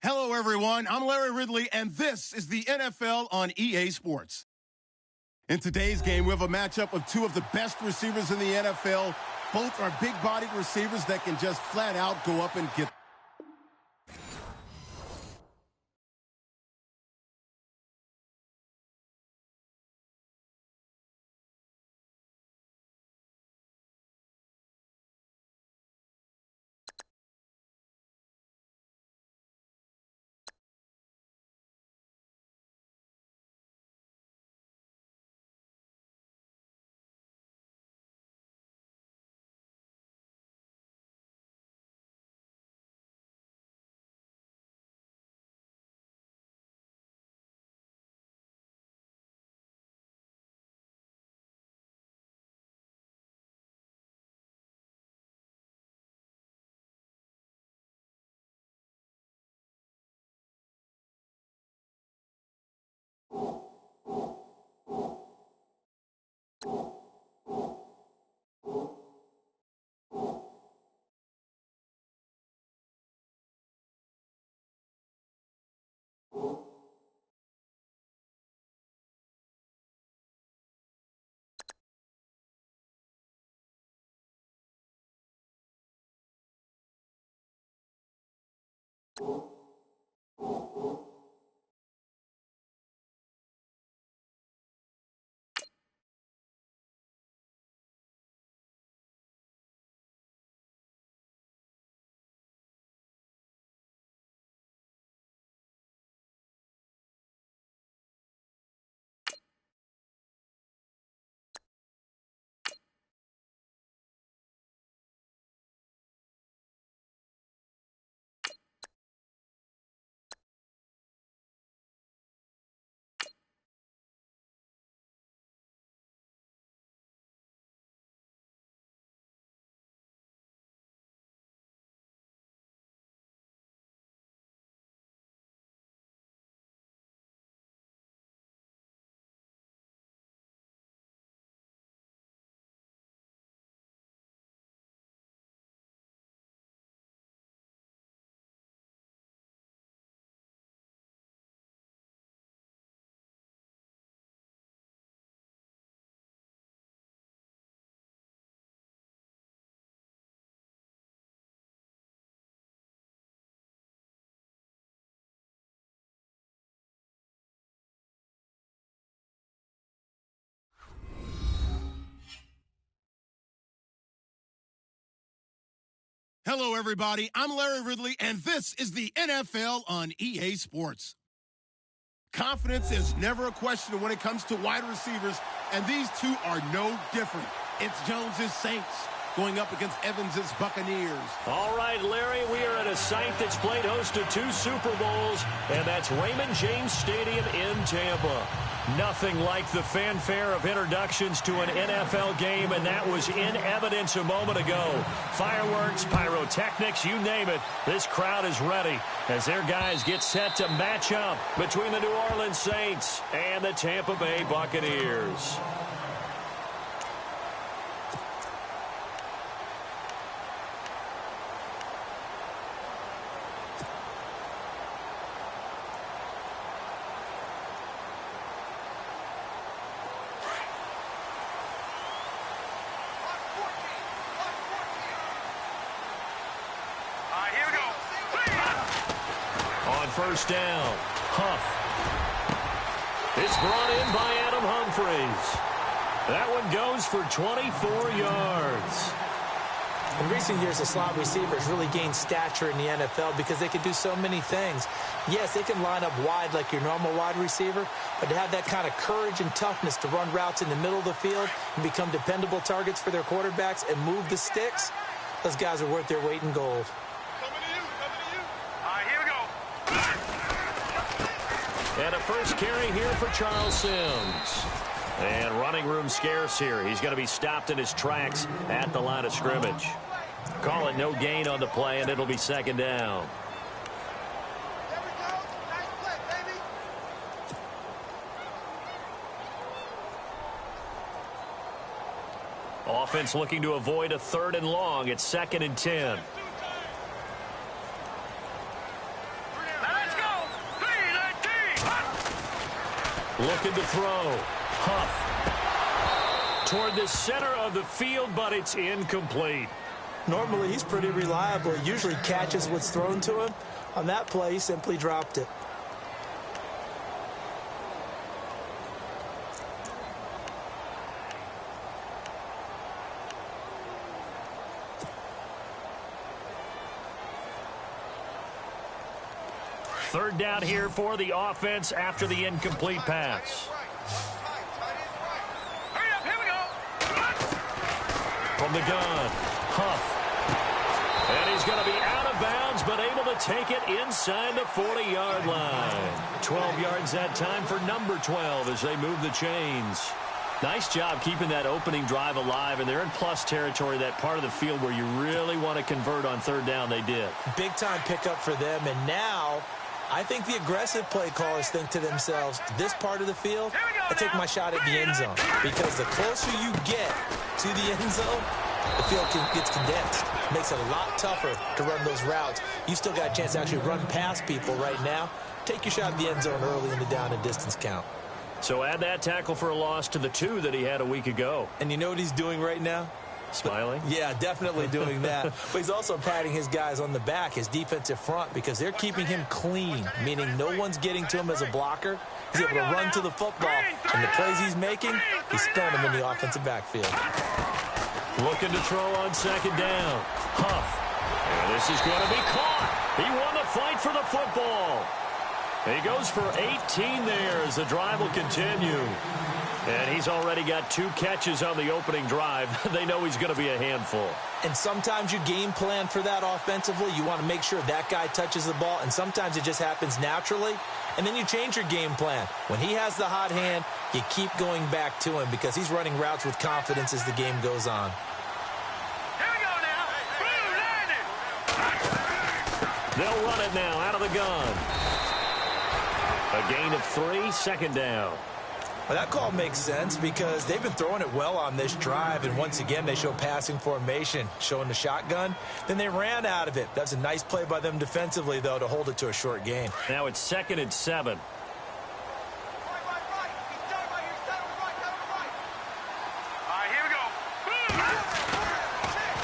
Hello, everyone. I'm Larry Ridley, and this is the NFL on EA Sports. In today's game, we have a matchup of two of the best receivers in the NFL. Both are big-bodied receivers that can just flat out go up and get. Hello, everybody. I'm Larry Ridley, and this is the NFL on EA Sports. Confidence is never a question when it comes to wide receivers, and these two are no different. It's Jones's Saints going up against Evans's Buccaneers. All right, Larry, we are at a site that's played host to 2 Super Bowls, and that's Raymond James Stadium in Tampa. Nothing like the fanfare of introductions to an NFL game, and that was in evidence a moment ago. Fireworks, pyrotechnics, you name it. This crowd is ready as their guys get set to match up between the New Orleans Saints and the Tampa Bay Buccaneers. First down. Huff. It's brought in by Adam Humphries. That one goes for 24 yards. In recent years, the slot receivers really gained stature in the NFL because they can do so many things. Yes, they can line up wide like your normal wide receiver, but to have that kind of courage and toughness to run routes in the middle of the field and become dependable targets for their quarterbacks and move the sticks, those guys are worth their weight in gold. And a first carry here for Charles Sims. And running room scarce here. He's going to be stopped in his tracks at the line of scrimmage. Call it no gain on the play, and it'll be second down. There we go. Nice play, baby. Offense looking to avoid a 3rd and long. It's 2nd and 10. Looking to throw. Huff. Toward the center of the field, but it's incomplete. Normally, he's pretty reliable. He usually catches what's thrown to him. On that play, he simply dropped it. Third down here for the offense after the incomplete pass. From the gun, Huff. And he's going to be out of bounds, but able to take it inside the 40-yard line. 12 yards that time for number 12 as they move the chains. Nice job keeping that opening drive alive, and they're in plus territory, that part of the field where you really want to convert on third down. They did. Big-time pickup for them, and now I think the aggressive play callers think to themselves, this part of the field, I take my shot at the end zone. Because the closer you get to the end zone, the field gets condensed. Makes it a lot tougher to run those routes. You still got a chance to actually run past people right now. Take your shot at the end zone early in the down and distance count. So add that tackle for a loss to the 2 that he had a week ago. And you know what he's doing right now? Smiling? Yeah, definitely doing that. But he's also patting his guys on the back, his defensive front, because they're keeping him clean, meaning no one's getting to him as a blocker. He's able to run to the football, and the plays he's making, he's throwing them in the offensive backfield. Looking to throw on second down. Huff. And this is going to be caught. He won the fight for the football. He goes for 18 there as the drive will continue. And he's already got 2 catches on the opening drive. They know he's going to be a handful. And sometimes you game plan for that offensively. You want to make sure that guy touches the ball, and sometimes it just happens naturally. And then you change your game plan. When he has the hot hand, you keep going back to him because he's running routes with confidence as the game goes on. Here we go now. They'll run it now out of the gun. A gain of 3, second down. Well, that call makes sense because they've been throwing it well on this drive, and once again they show passing formation, showing the shotgun. Then they ran out of it. That's a nice play by them defensively, though, to hold it to a short game. Now it's 2nd and 7.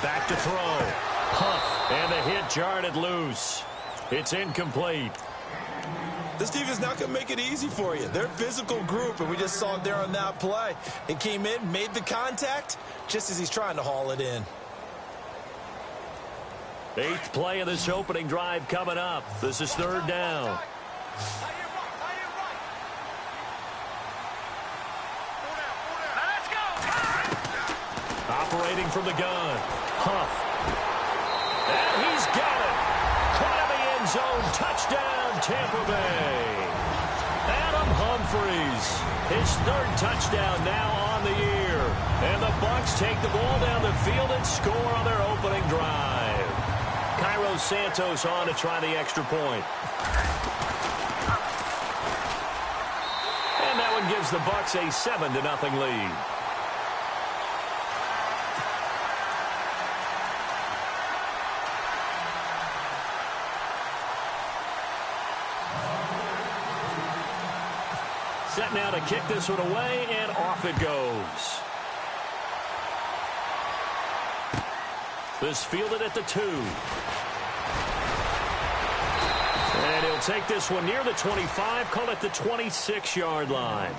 Back to throw. Huff, and the hit jarred it loose. It's incomplete. This defense not going to make it easy for you. They're a physical group, and we just saw it there on that play. It came in, made the contact, just as he's trying to haul it in. 8th play of this opening drive coming up. This is 3rd down. Operating from the gun. Huff. And he's got it. Caught in the end zone. Touchdown, Tampa Bay. Adam Humphries. His 3rd touchdown now on the year. And the Bucs take the ball down the field and score on their opening drive. Cairo Santos on to try the extra point. And that one gives the Bucs a 7-0 lead. Set now to kick this one away, and off it goes. This fielded at the 2. And he'll take this one near the 25, call it the 26-yard line.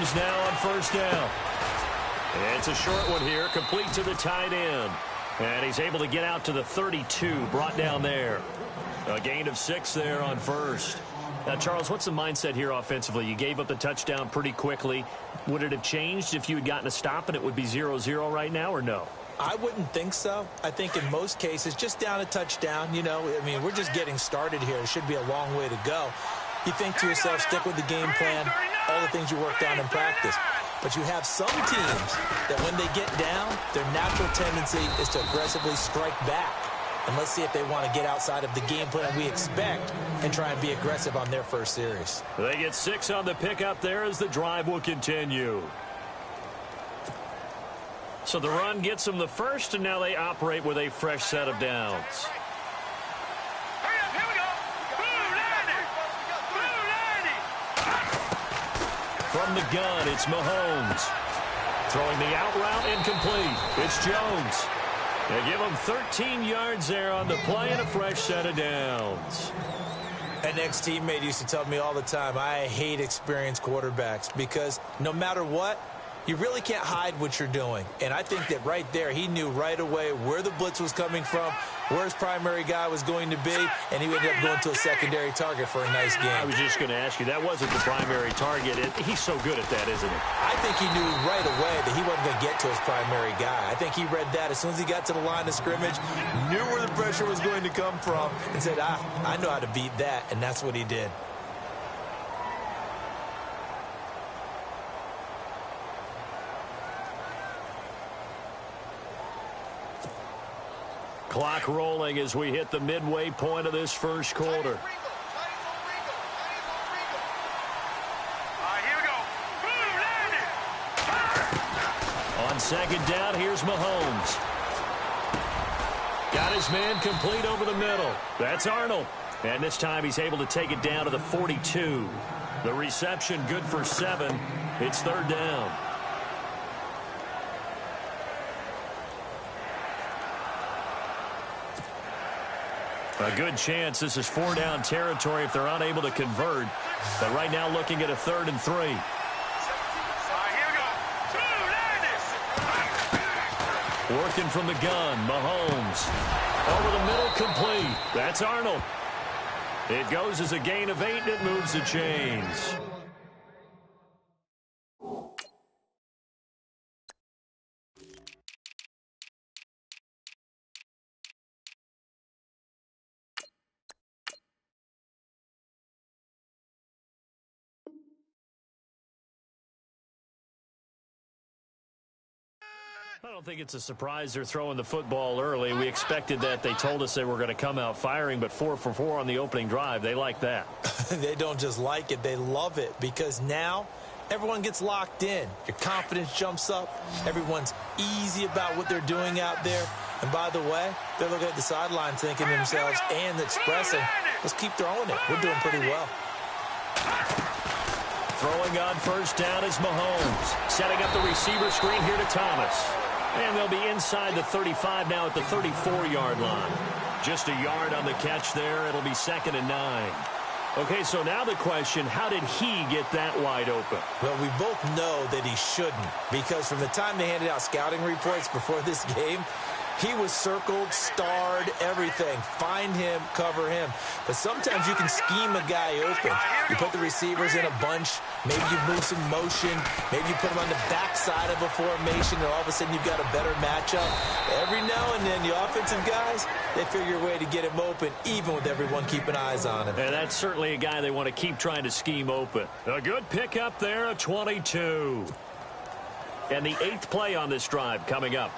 Mahomes now on first down. It's a short one here, complete to the tight end. And he's able to get out to the 32, brought down there. A gain of 6 there on first. Now, Charles, what's the mindset here offensively? You gave up the touchdown pretty quickly. Would it have changed if you had gotten a stop and it would be 0-0 right now, or no? I wouldn't think so. I think in most cases, just down a touchdown, you know, I mean, we're just getting started here. It should be a long way to go. You think to yourself, stick with the game plan, all the things you worked on in practice. But you have some teams that when they get down, their natural tendency is to aggressively strike back. And let's see if they want to get outside of the game plan we expect and try and be aggressive on their first series. They get 6 on the pickup there as the drive will continue. So the run gets them the first, and now they operate with a fresh set of downs. From the gun, it's Mahomes. Throwing the out route, incomplete. It's Jones. They give him 13 yards there on the play and a fresh set of downs. An ex-teammate used to tell me all the time, I hate experienced quarterbacks because no matter what, you really can't hide what you're doing. And I think that right there, he knew right away where the blitz was coming from, where his primary guy was going to be, and he ended up going to a secondary target for a nice game. I was just going to ask you, that wasn't the primary target. He's so good at that, isn't he? I think he knew right away that he wasn't going to get to his primary guy. I think he read that as soon as he got to the line of scrimmage, knew where the pressure was going to come from, and said, I know how to beat that, and that's what he did. Clock rolling as we hit the midway point of this first quarter. On second down, here's Mahomes. Got his man complete over the middle. That's Arnold. And this time he's able to take it down to the 42. The reception good for 7. It's third down. A good chance this is 4-down territory if they're unable to convert. But right now looking at a 3rd and 3. Working from the gun, Mahomes. Over the middle, complete. That's Arnold. It goes as a gain of 8, and it moves the chains. I don't think it's a surprise they're throwing the football early. We expected that. They told us they were going to come out firing, but 4 for 4 on the opening drive. They like that. They don't just like it. They love it because now everyone gets locked in. Your confidence jumps up. Everyone's easy about what they're doing out there. And by the way, they're looking at the sidelines thinking to themselves and expressing, let's keep throwing it. We're doing pretty well. Throwing on first down is Mahomes. Setting up the receiver screen here to Thomas. And they'll be inside the 35 now at the 34-yard line. Just a yard on the catch there. It'll be 2nd and 9. Okay, so now the question, how did he get that wide open? Well, we both know that he shouldn't because from the time they handed out scouting reports before this game, he was circled, starred, everything. Find him, cover him. But sometimes you can scheme a guy open. You put the receivers in a bunch. Maybe you move some motion. Maybe you put them on the backside of a formation, and all of a sudden you've got a better matchup. Every now and then, the offensive guys, they figure a way to get him open, even with everyone keeping eyes on him. And that's certainly a guy they want to keep trying to scheme open. A good pickup there, a 22. And the 8th play on this drive coming up.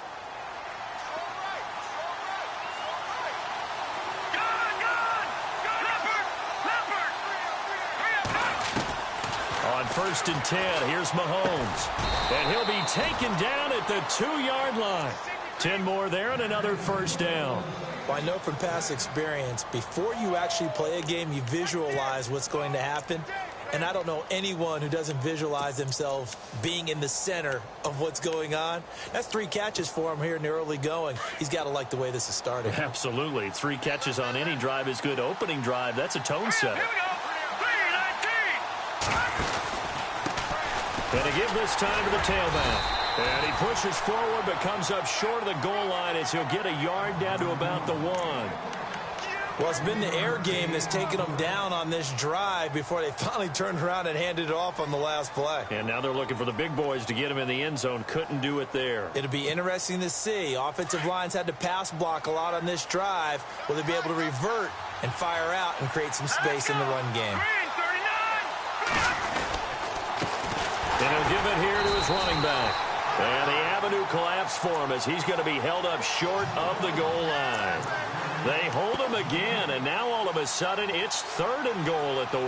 On 1st and 10, here's Mahomes. And he'll be taken down at the 2-yard line. 10 more there and another first down. Well, I know from past experience, before you actually play a game, you visualize what's going to happen. And I don't know anyone who doesn't visualize themselves being in the center of what's going on. That's 3 catches for him here in the early going. He's got to like the way this is starting. Absolutely. 3 catches on any drive is good. Opening drive, that's a tone setter. And to give this time to the tailback. And he pushes forward but comes up short of the goal line as he'll get a yard down to about the 1. Well, it's been the air game that's taken them down on this drive before they finally turned around and handed it off on the last play. And now they're looking for the big boys to get him in the end zone. Couldn't do it there. It'll be interesting to see. Offensive lines had to pass block a lot on this drive. Will they be able to revert and fire out and create some space in the run game? And he'll give it here to his running back. And the avenue collapsed for him as he's going to be held up short of the goal line. They hold him again, and now all of a sudden it's 3rd and goal at the 1.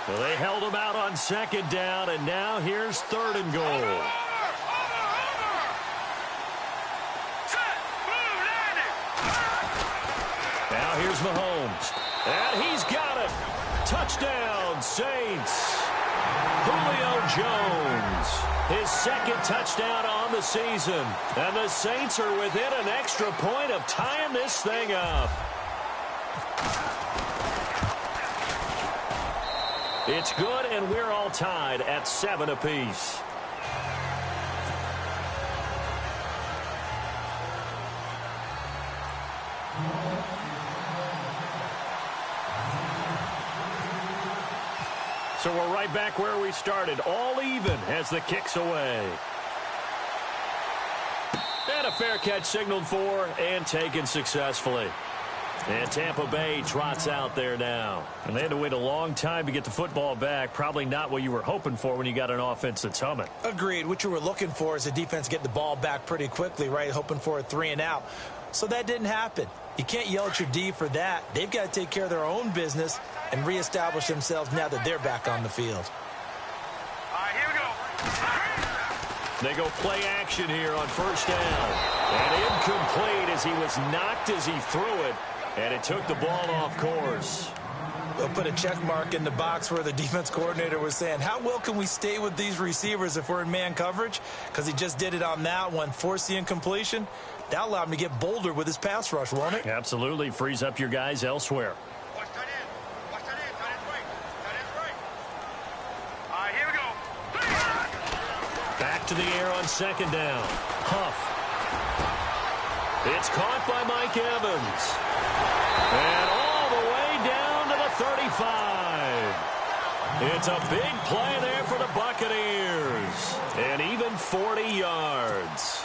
Well, they held him out on 2nd down, and now here's 3rd and goal. Now here's Mahomes. And he's got it. Touchdown, Saints. Julio Jones. His 2nd touchdown on the season. And the Saints are within an extra point of tying this thing up. It's good, and we're all tied at 7 apiece. So we're right back where we started, all even as the kick's away. And a fair catch signaled for and taken successfully. And Tampa Bay trots out there now. And they had to wait a long time to get the football back. Probably not what you were hoping for when you got an offense that's humming. Agreed. What you were looking for is the defense getting the ball back pretty quickly, right? Hoping for a 3 and out. So that didn't happen. You can't yell at your D for that. They've got to take care of their own business and reestablish themselves now that they're back on the field. All right, here we go. They go play action here on 1st down. And incomplete as he was knocked as he threw it. And it took the ball off course. They'll put a check mark in the box where the defense coordinator was saying, how well can we stay with these receivers if we're in man coverage? Because he just did it on that one, forced the incompletion. That allowed him to get bolder with his pass rush, won't it? Absolutely. Frees up your guys elsewhere. Watch that in. Watch that in. That is right. That is right. All right, here we go. Back to the air on 2nd down. Huff. It's caught by Mike Evans. And all the way down to the 35. It's a big play there for the Buccaneers. And even 40 yards.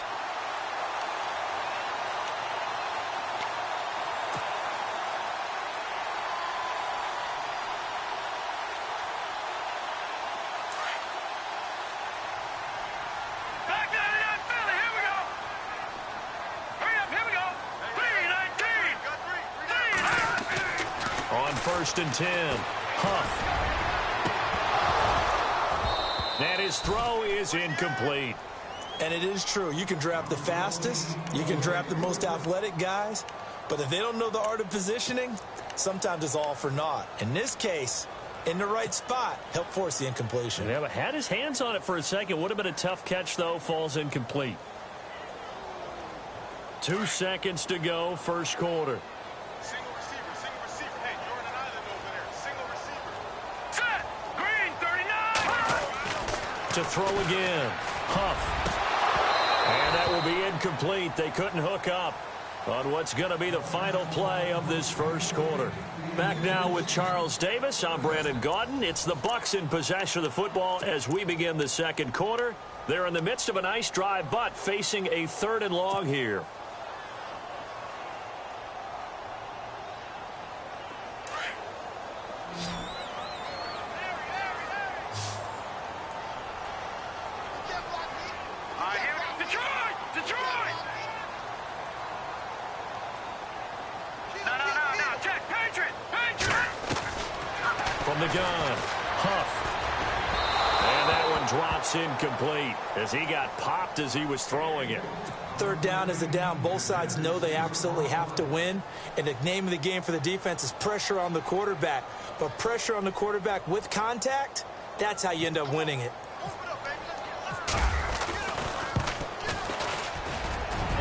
On 1st and 10, Huff. And his throw is incomplete. And it is true. You can draft the fastest. You can draft the most athletic guys. But if they don't know the art of positioning, sometimes it's all for naught. In this case, in the right spot, helped force the incompletion. Yeah, but had his hands on it for a second. Would have been a tough catch, though. Falls incomplete. 2 seconds to go, 1st quarter. Single receiver, single receiver. Hey, you're on an island over there. Single receiver. Set! Green, 39! To throw again. Huff. And that will be incomplete. They couldn't hook up on what's going to be the final play of this 1st quarter. Back now with Charles Davis. I'm Brandon Gaudin. It's the Bucs in possession of the football as we begin the 2nd quarter. They're in the midst of a nice drive, but facing a 3rd and long here. From the gun, Huff. And that one drops incomplete as he got popped as he was throwing it. 3rd down is a down. Both sides know they absolutely have to win. And the name of the game for the defense is pressure on the quarterback. But pressure on the quarterback with contact, that's how you end up winning it.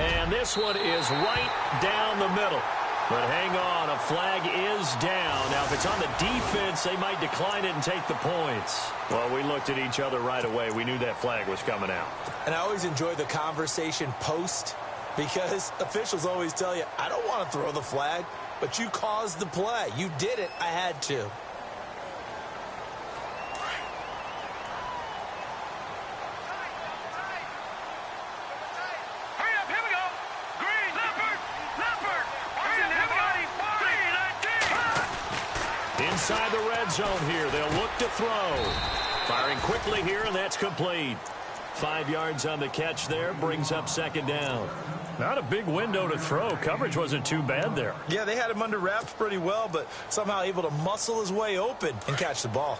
And this one is right down the middle. But hang on, a flag is down. Now, if it's on the defense, they might decline it and take the points. Well, we looked at each other right away. We knew that flag was coming out. And I always enjoy the conversation post because officials always tell you, I don't want to throw the flag, but you caused the play. You did it. I had to. Inside the red zone here. They'll look to throw. Firing quickly here, and that's complete. 5 yards on the catch there. Brings up second down. Not a big window to throw. Coverage wasn't too bad there. Yeah, they had him under wraps pretty well, but somehow able to muscle his way open and catch the ball.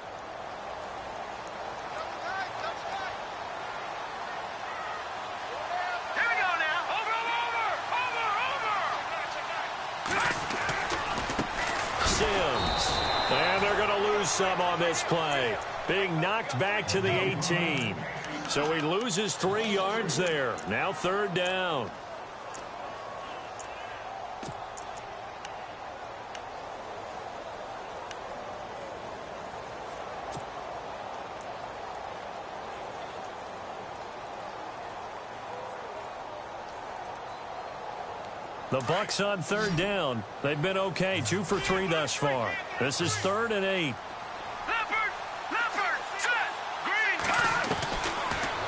And they're going to lose some on this play. Being knocked back to the 18. So he loses 3 yards there. Now third down. The Bucs on third down. They've been okay. 2 for 3 thus far. This is 3rd and 8.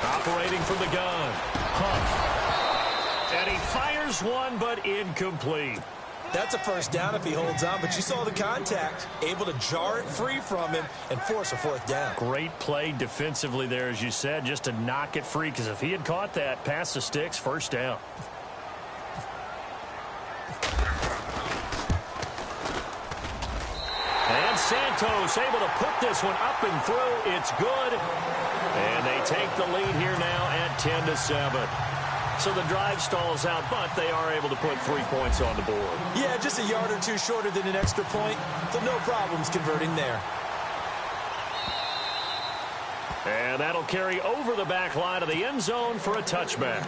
Operating from the gun. Huff. And he fires one, but incomplete. That's a first down if he holds on, but you saw the contact. Able to jar it free from him and force a 4th down. Great play defensively there, as you said, just to knock it free, because if he had caught that, past the sticks, first down. And Santos able to put this one up and through. It's good. And they take the lead here now at 10-7. So the drive stalls out, but they are able to put 3 points on the board. Yeah, just a yard or two shorter than an extra point, so no problems converting there. And that'll carry over the back line of the end zone for a touchback.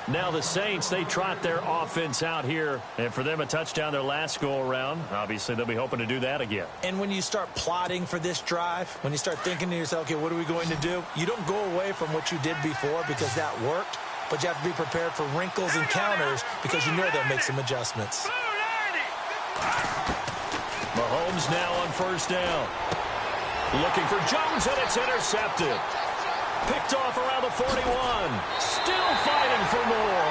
Now the Saints, they trot their offense out here. And for them, a touchdown their last go-around. Obviously, they'll be hoping to do that again. And when you start plotting for this drive, when you start thinking to yourself, okay, what are we going to do? You don't go away from what you did before because that worked. But you have to be prepared for wrinkles and counters because you know they'll make some adjustments. Mahomes now on first down. Looking for Jones, and it's intercepted. Picked off around the 41. Still fighting for more.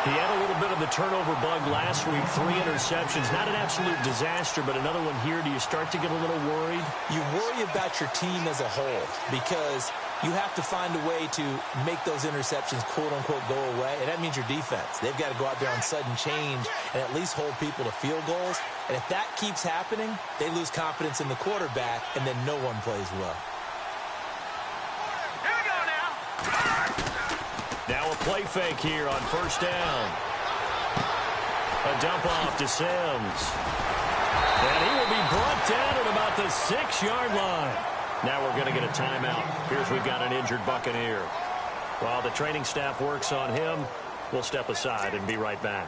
He had a little bit of the turnover bug last week. 3 interceptions. Not an absolute disaster, but another one here. Do you start to get a little worried? You worry about your team as a whole because you have to find a way to make those interceptions, quote-unquote, go away. And that means your defense. They've got to go out there on sudden change and at least hold people to field goals. And if that keeps happening, they lose confidence in the quarterback, and then no one plays well. Now a play fake here on first down. A dump off to Sims. And he will be brought down at about the 6-yard line. Now we're going to get a timeout. Here's we've got an injured Buccaneer. While the training staff works on him, we'll step aside and be right back.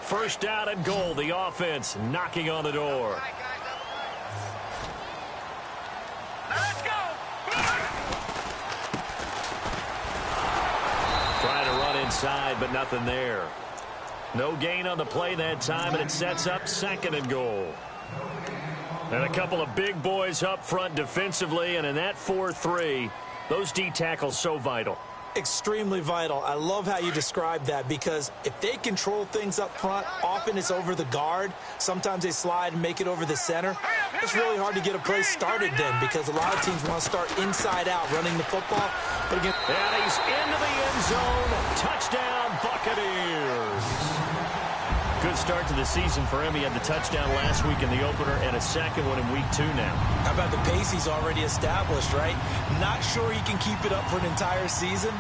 First down and goal. The offense knocking on the door. Let's go! Trying to run inside, but nothing there. No gain on the play that time, and it sets up 2nd and goal. And a couple of big boys up front defensively, and in that 4-3, those D tackles so vital. Extremely vital. I love how you describe that because if they control things up front, often it's over the guard. Sometimes they slide and make it over the center. It's really hard to get a play started then because a lot of teams want to start inside out running the football. But again, and he's into the end zone. Touchdown, Buccaneers. Good start to the season for him. He had the touchdown last week in the opener and a second one in week 2 now. How about the pace he's already established, right? Not sure he can keep it up for an entire season,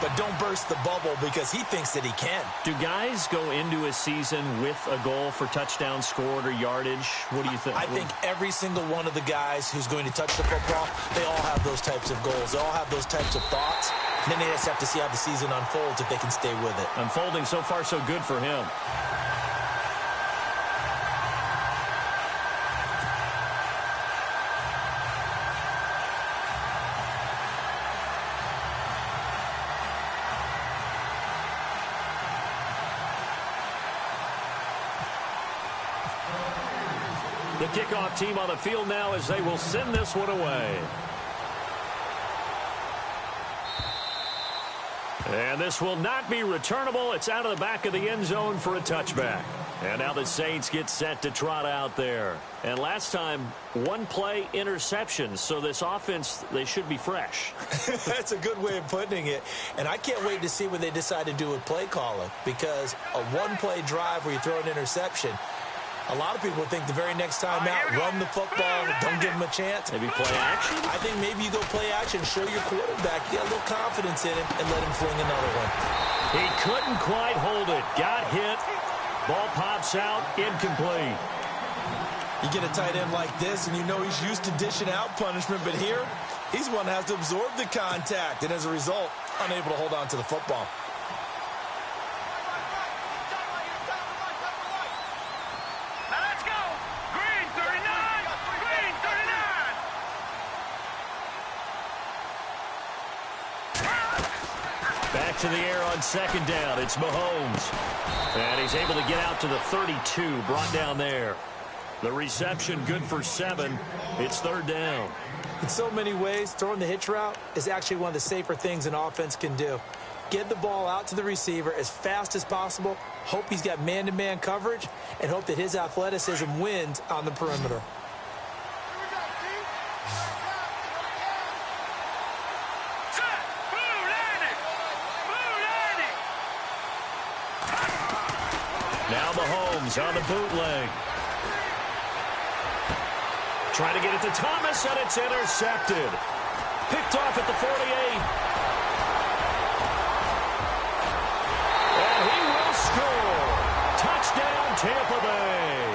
but don't burst the bubble because he thinks that he can. Do guys go into a season with a goal for touchdown scored or yardage? What do you think? I think every single one of the guys who's going to touch the football, they all have those types of goals. They all have those types of thoughts. And then they just have to see how the season unfolds if they can stay with it. Unfolding so far so good for him. The kickoff team on the field now as they will send this one away. And this will not be returnable. It's out of the back of the end zone for a touchback. And now the Saints get set to trot out there. And last time, one play interception. So this offense, they should be fresh. That's a good way of putting it. And I can't wait to see what they decide to do with play calling. Because a one-play drive where you throw an interception, a lot of people think the very next time out, run the football, don't give them a chance. Maybe play action? I think maybe you go play action, show your quarterback, get a little confidence in him, and let him fling another one. He couldn't quite hold it. Got hit. Ball pops out. Incomplete. You get a tight end like this, and you know he's used to dishing out punishment, but here, he's one that has to absorb the contact, and as a result, unable to hold on to the football. To the air on second down. It's Mahomes. And he's able to get out to the 32. Brought down there. The reception good for 7. It's third down. In so many ways, throwing the hitch route is actually one of the safer things an offense can do. Get the ball out to the receiver as fast as possible. Hope he's got man-to-man coverage. And hope that his athleticism wins on the perimeter. Now Mahomes on the bootleg. Trying to get it to Thomas, and it's intercepted. Picked off at the 48. And he will score. Touchdown, Tampa Bay.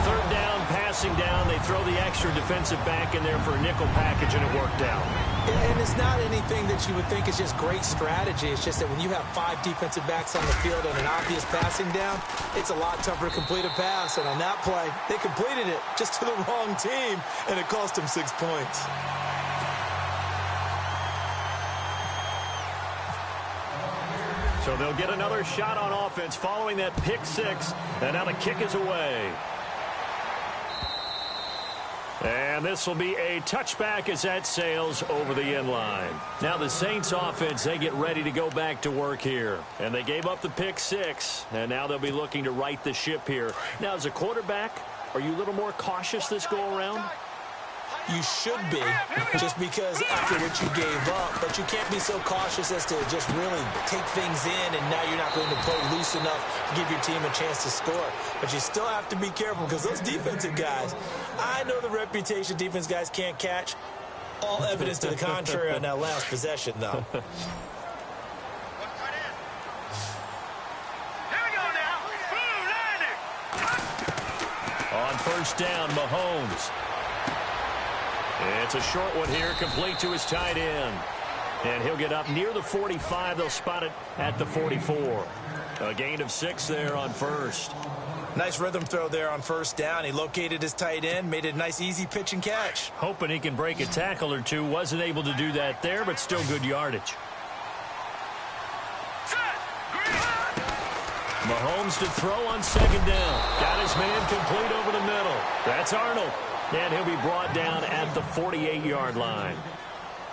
Third down, passing down. They throw the extra defensive back in there for a nickel package, and it worked out. And it's not anything that you would think is just great strategy. It's just that when you have 5 defensive backs on the field and an obvious passing down, it's a lot tougher to complete a pass. And on that play, they completed it just to the wrong team, and it cost them 6 points. So they'll get another shot on offense following that pick 6. And now the kick is away. And this will be a touchback as that sails over the end line. Now the Saints offense, they get ready to go back to work here. And they gave up the pick 6. And now they'll be looking to right the ship here. Now as a quarterback, are you a little more cautious this go around? You should be, just because after what you gave up, but you can't be so cautious as to just really take things in, and now you're not going to play loose enough to give your team a chance to score. But you still have to be careful because those defensive guys, I know the reputation defense guys can't catch. All evidence to the contrary on that last possession, though. On first down, Mahomes. It's a short one here, complete to his tight end. And he'll get up near the 45. They'll spot it at the 44. A gain of 6 there on first. Nice rhythm throw there on first down. He located his tight end, made it a nice, easy pitch and catch. Hoping he can break a tackle or two. Wasn't able to do that there, but still good yardage. Mahomes to throw on second down. Got his man complete over the middle. That's Arnold. And he'll be brought down at the 48-yard line.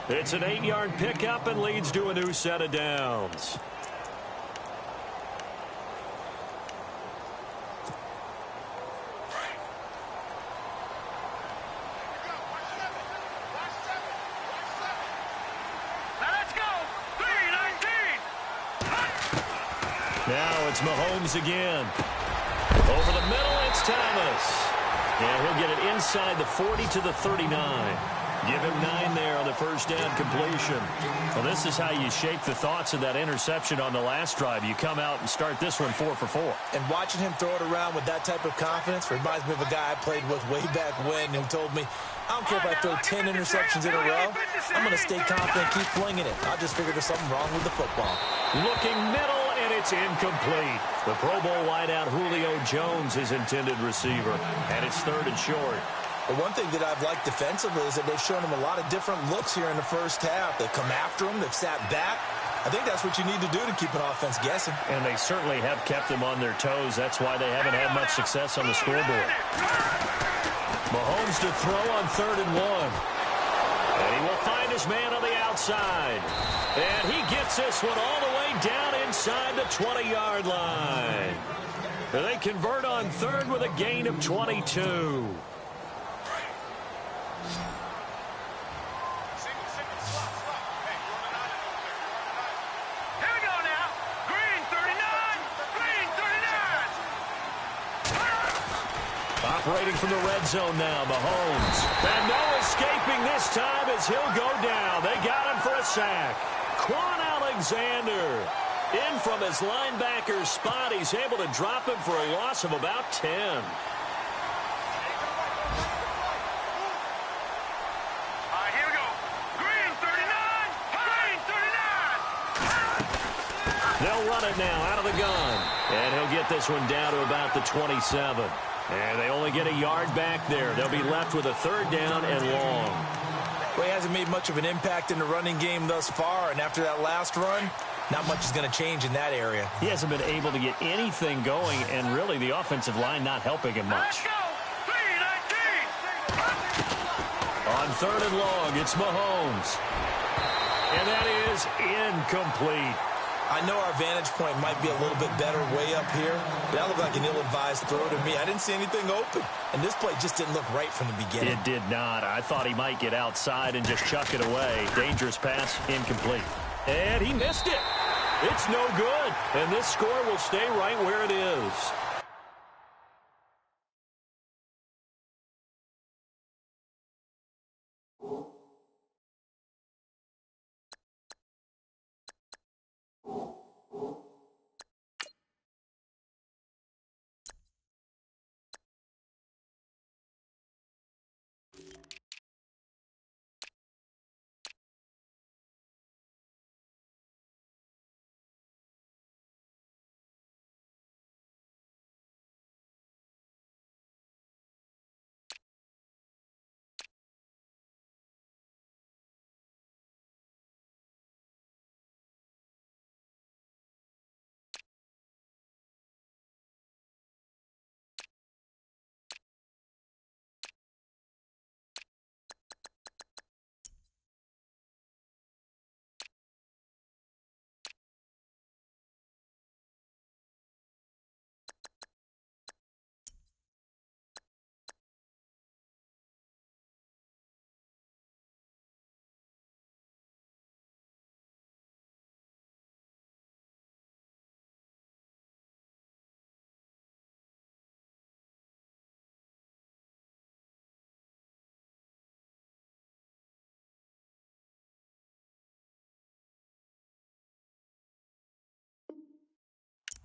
It's an 8-yard pickup and leads to a new set of downs. Now it's Mahomes again. Over the middle, it's Thomas. And he'll get it inside the 40 to the 39. Give him 9 there on the first down completion. Well, this is how you shape the thoughts of that interception on the last drive. You come out and start this one 4 for 4. And watching him throw it around with that type of confidence reminds me of a guy I played with way back when who told me, I don't care if I throw 10 interceptions in a row. I'm going to stay confident, keep flinging it. I just figured there's something wrong with the football. Looking middle, and it's incomplete. The Pro Bowl wideout Julio Jones is intended receiver, and it's 3rd and short. But one thing that I've liked defensively is that they've shown him a lot of different looks here in the first half. They've come after him. They've sat back. I think that's what you need to do to keep an offense guessing. And they certainly have kept them on their toes. That's why they haven't had much success on the scoreboard. Mahomes to throw on 3rd and 1. And he will find his man on the outside. And he gets this one all the way down inside the 20-yard line. They convert on 3rd with a gain of 22. Operating from the red zone now, Mahomes. And no escaping this time as he'll go down. They got him for a sack. Quan Alexander in from his linebacker spot. He's able to drop him for a loss of about 10. Here we go. Green 39. Green 39. They'll run it now out of the gun. And he'll get this one down to about the 27. And they only get a yard back there. They'll be left with a 3rd down and long. Well, he hasn't made much of an impact in the running game thus far, and after that last run, not much is going to change in that area. He hasn't been able to get anything going, and really the offensive line not helping him much. Let's go. 3-19. On 3rd and long, it's Mahomes. And that is incomplete. I know our vantage point might be a little bit better way up here, but that looked like an ill-advised throw to me. I didn't see anything open, and this play just didn't look right from the beginning. It did not. I thought he might get outside and just chuck it away. Dangerous pass, incomplete. And he missed it. It's no good, and this score will stay right where it is.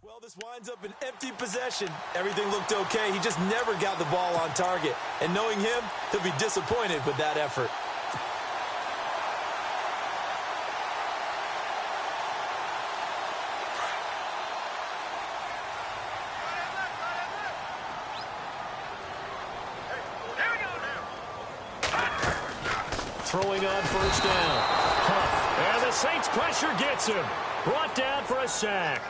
Well, this winds up an empty possession. Everything looked okay. He just never got the ball on target. And knowing him, he'll be disappointed with that effort. Throwing on 1st down. Huff. And the Saints pressure gets him. Brought down for a sack.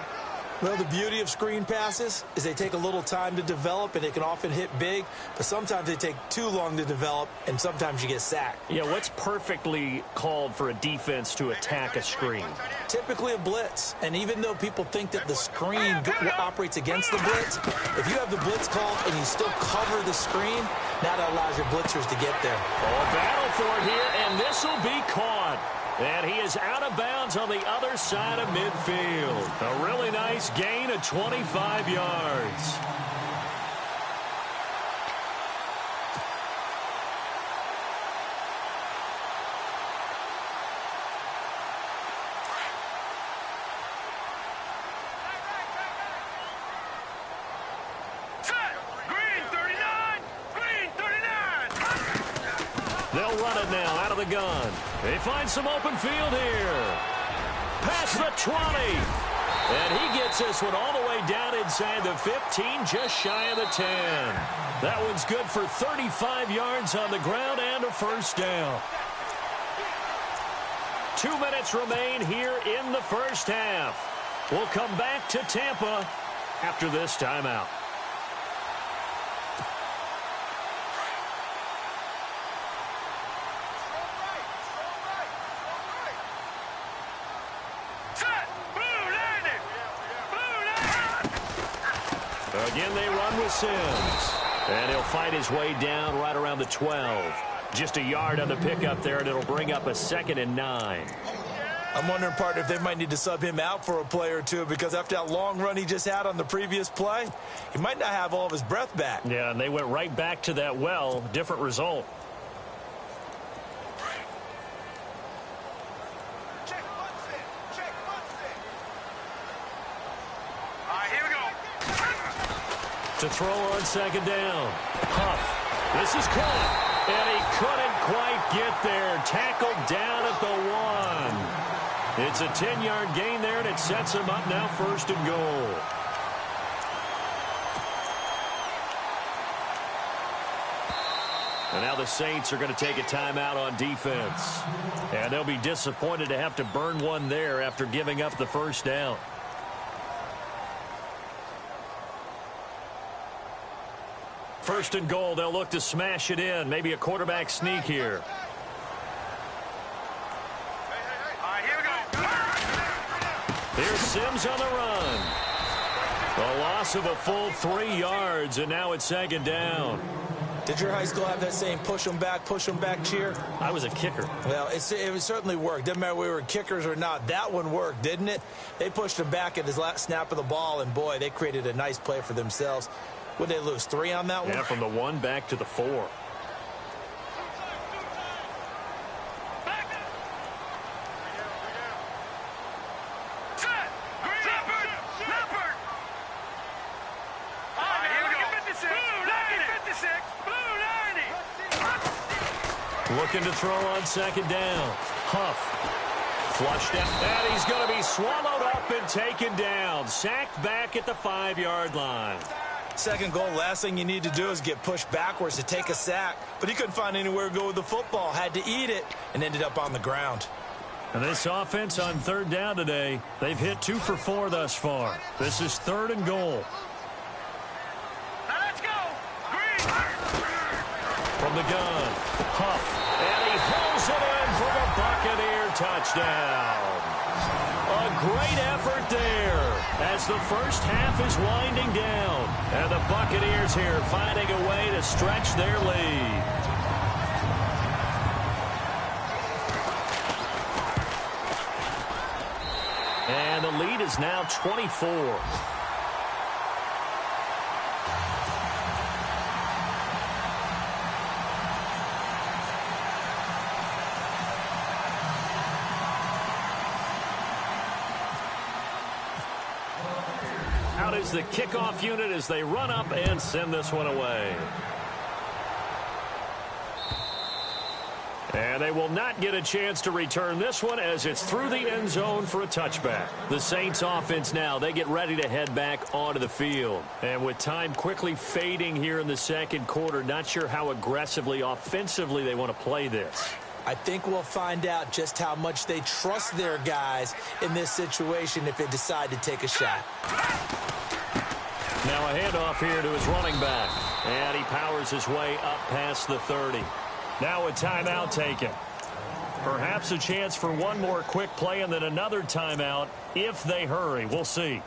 Well, the beauty of screen passes is they take a little time to develop, and they can often hit big, but sometimes they take too long to develop, and sometimes you get sacked. Yeah, what's perfectly called for a defense to attack a screen? Typically a blitz, and even though people think that the screen operates against the blitz, if you have the blitz called and you still cover the screen, now that allows your blitzers to get there. Oh, battle for it here, and this will be caught. And he is out of bounds on the other side of midfield. A really nice gain of 25 yards. it now out of the gun. They find some open field here. Past the 20. And he gets this one all the way down inside the 15, just shy of the 10. That one's good for 35 yards on the ground and a first down. 2 minutes remain here in the first half. We'll come back to Tampa after this timeout. Again, they run with Sims. And he'll fight his way down right around the 12. Just a yard on the pickup there, and it'll bring up a 2nd and 9. I'm wondering, partner, if they might need to sub him out for a play or two, because after that long run he just had on the previous play, he might not have all of his breath back. Yeah, and they went right back to that well. Different result. To throw on 2nd down. Huff. This is caught. And he couldn't quite get there. Tackled down at the 1. It's a 10-yard gain there, and it sets him up now 1st and goal. And now the Saints are going to take a timeout on defense. And they'll be disappointed to have to burn one there after giving up the first down. First and goal, they'll look to smash it in. Maybe a quarterback sneak here. Here's Sims on the run. A loss of a full 3 yards, and now it's 2nd down. Did your high school have that same push them back cheer? I was a kicker. Well, it certainly worked. Didn't matter if we were kickers or not. That one worked, didn't it? They pushed him back at his last snap of the ball, and boy, they created a nice play for themselves. Would they lose 3 on that one? Yeah, from the 1 back to the 4. Looking to throw on 2nd down. Huff. Flushed out. And he's going to be swallowed up and taken down. Sacked back at the 5-yard line. 2nd goal, last thing you need to do is get pushed backwards to take a sack. But he couldn't find anywhere to go with the football. Had to eat it and ended up on the ground. And this offense on 3rd down today, they've hit 2 for 4 thus far. This is 3rd and goal. Now let's go. Green. From the gun, Huff. And he pulls it in for the Buccaneer touchdown. A great effort there as the first half is winding down. And the Buccaneers here finding a way to stretch their lead. And the lead is now 24. Out is the kickoff unit as they run up and send this one away. And they will not get a chance to return this one as it's through the end zone for a touchback. The Saints offense now, they get ready to head back onto the field. And with time quickly fading here in the 2nd quarter, not sure how aggressively, offensively they want to play this. I think we'll find out just how much they trust their guys in this situation if they decide to take a shot. Now a handoff here to his running back. And he powers his way up past the 30. Now a timeout taken. Perhaps a chance for one more quick play and then another timeout if they hurry. We'll see.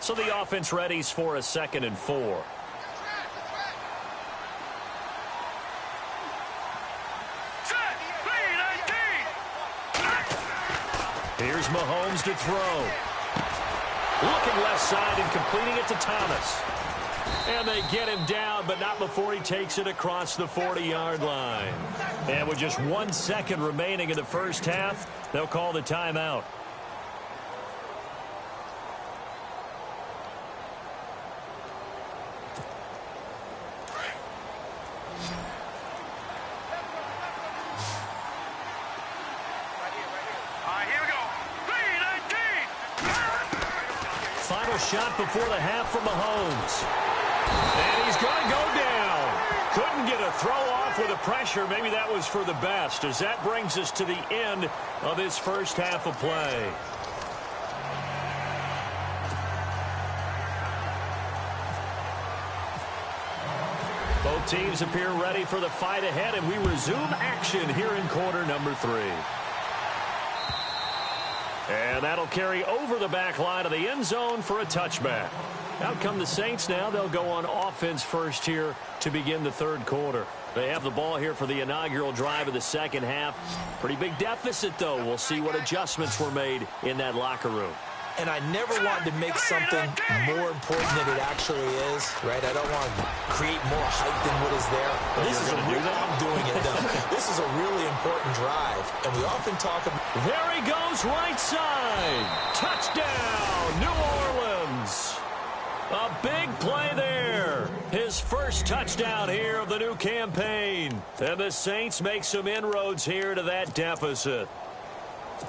So the offense readies for a 2nd and 4. Here's Mahomes to throw. Looking left side and completing it to Thomas. And they get him down, but not before he takes it across the 40-yard line. And with just 1 second remaining in the first half, they'll call the timeout. final shot before the half from Mahomes. And he's going to go down. Couldn't get a throw off with the pressure. Maybe that was for the best, as that brings us to the end of this first half of play. Both teams appear ready for the fight ahead, and we resume action here in quarter number 3. And that'll carry over the back line of the end zone for a touchback. Out come the Saints now. They'll go on offense first here to begin the third quarter. They have the ball here for the inaugural drive of the second half. Pretty big deficit, though. We'll see what adjustments were made in that locker room. And I never wanted to make something more important than it actually is, right? I don't want to create more hype than what is there. But this is I'm doing it, though. This is a really important drive, and we often talk about... There he goes, right side. Touchdown, New Orleans. A big play there. His first touchdown here of the new campaign. And the Saints make some inroads here to that deficit.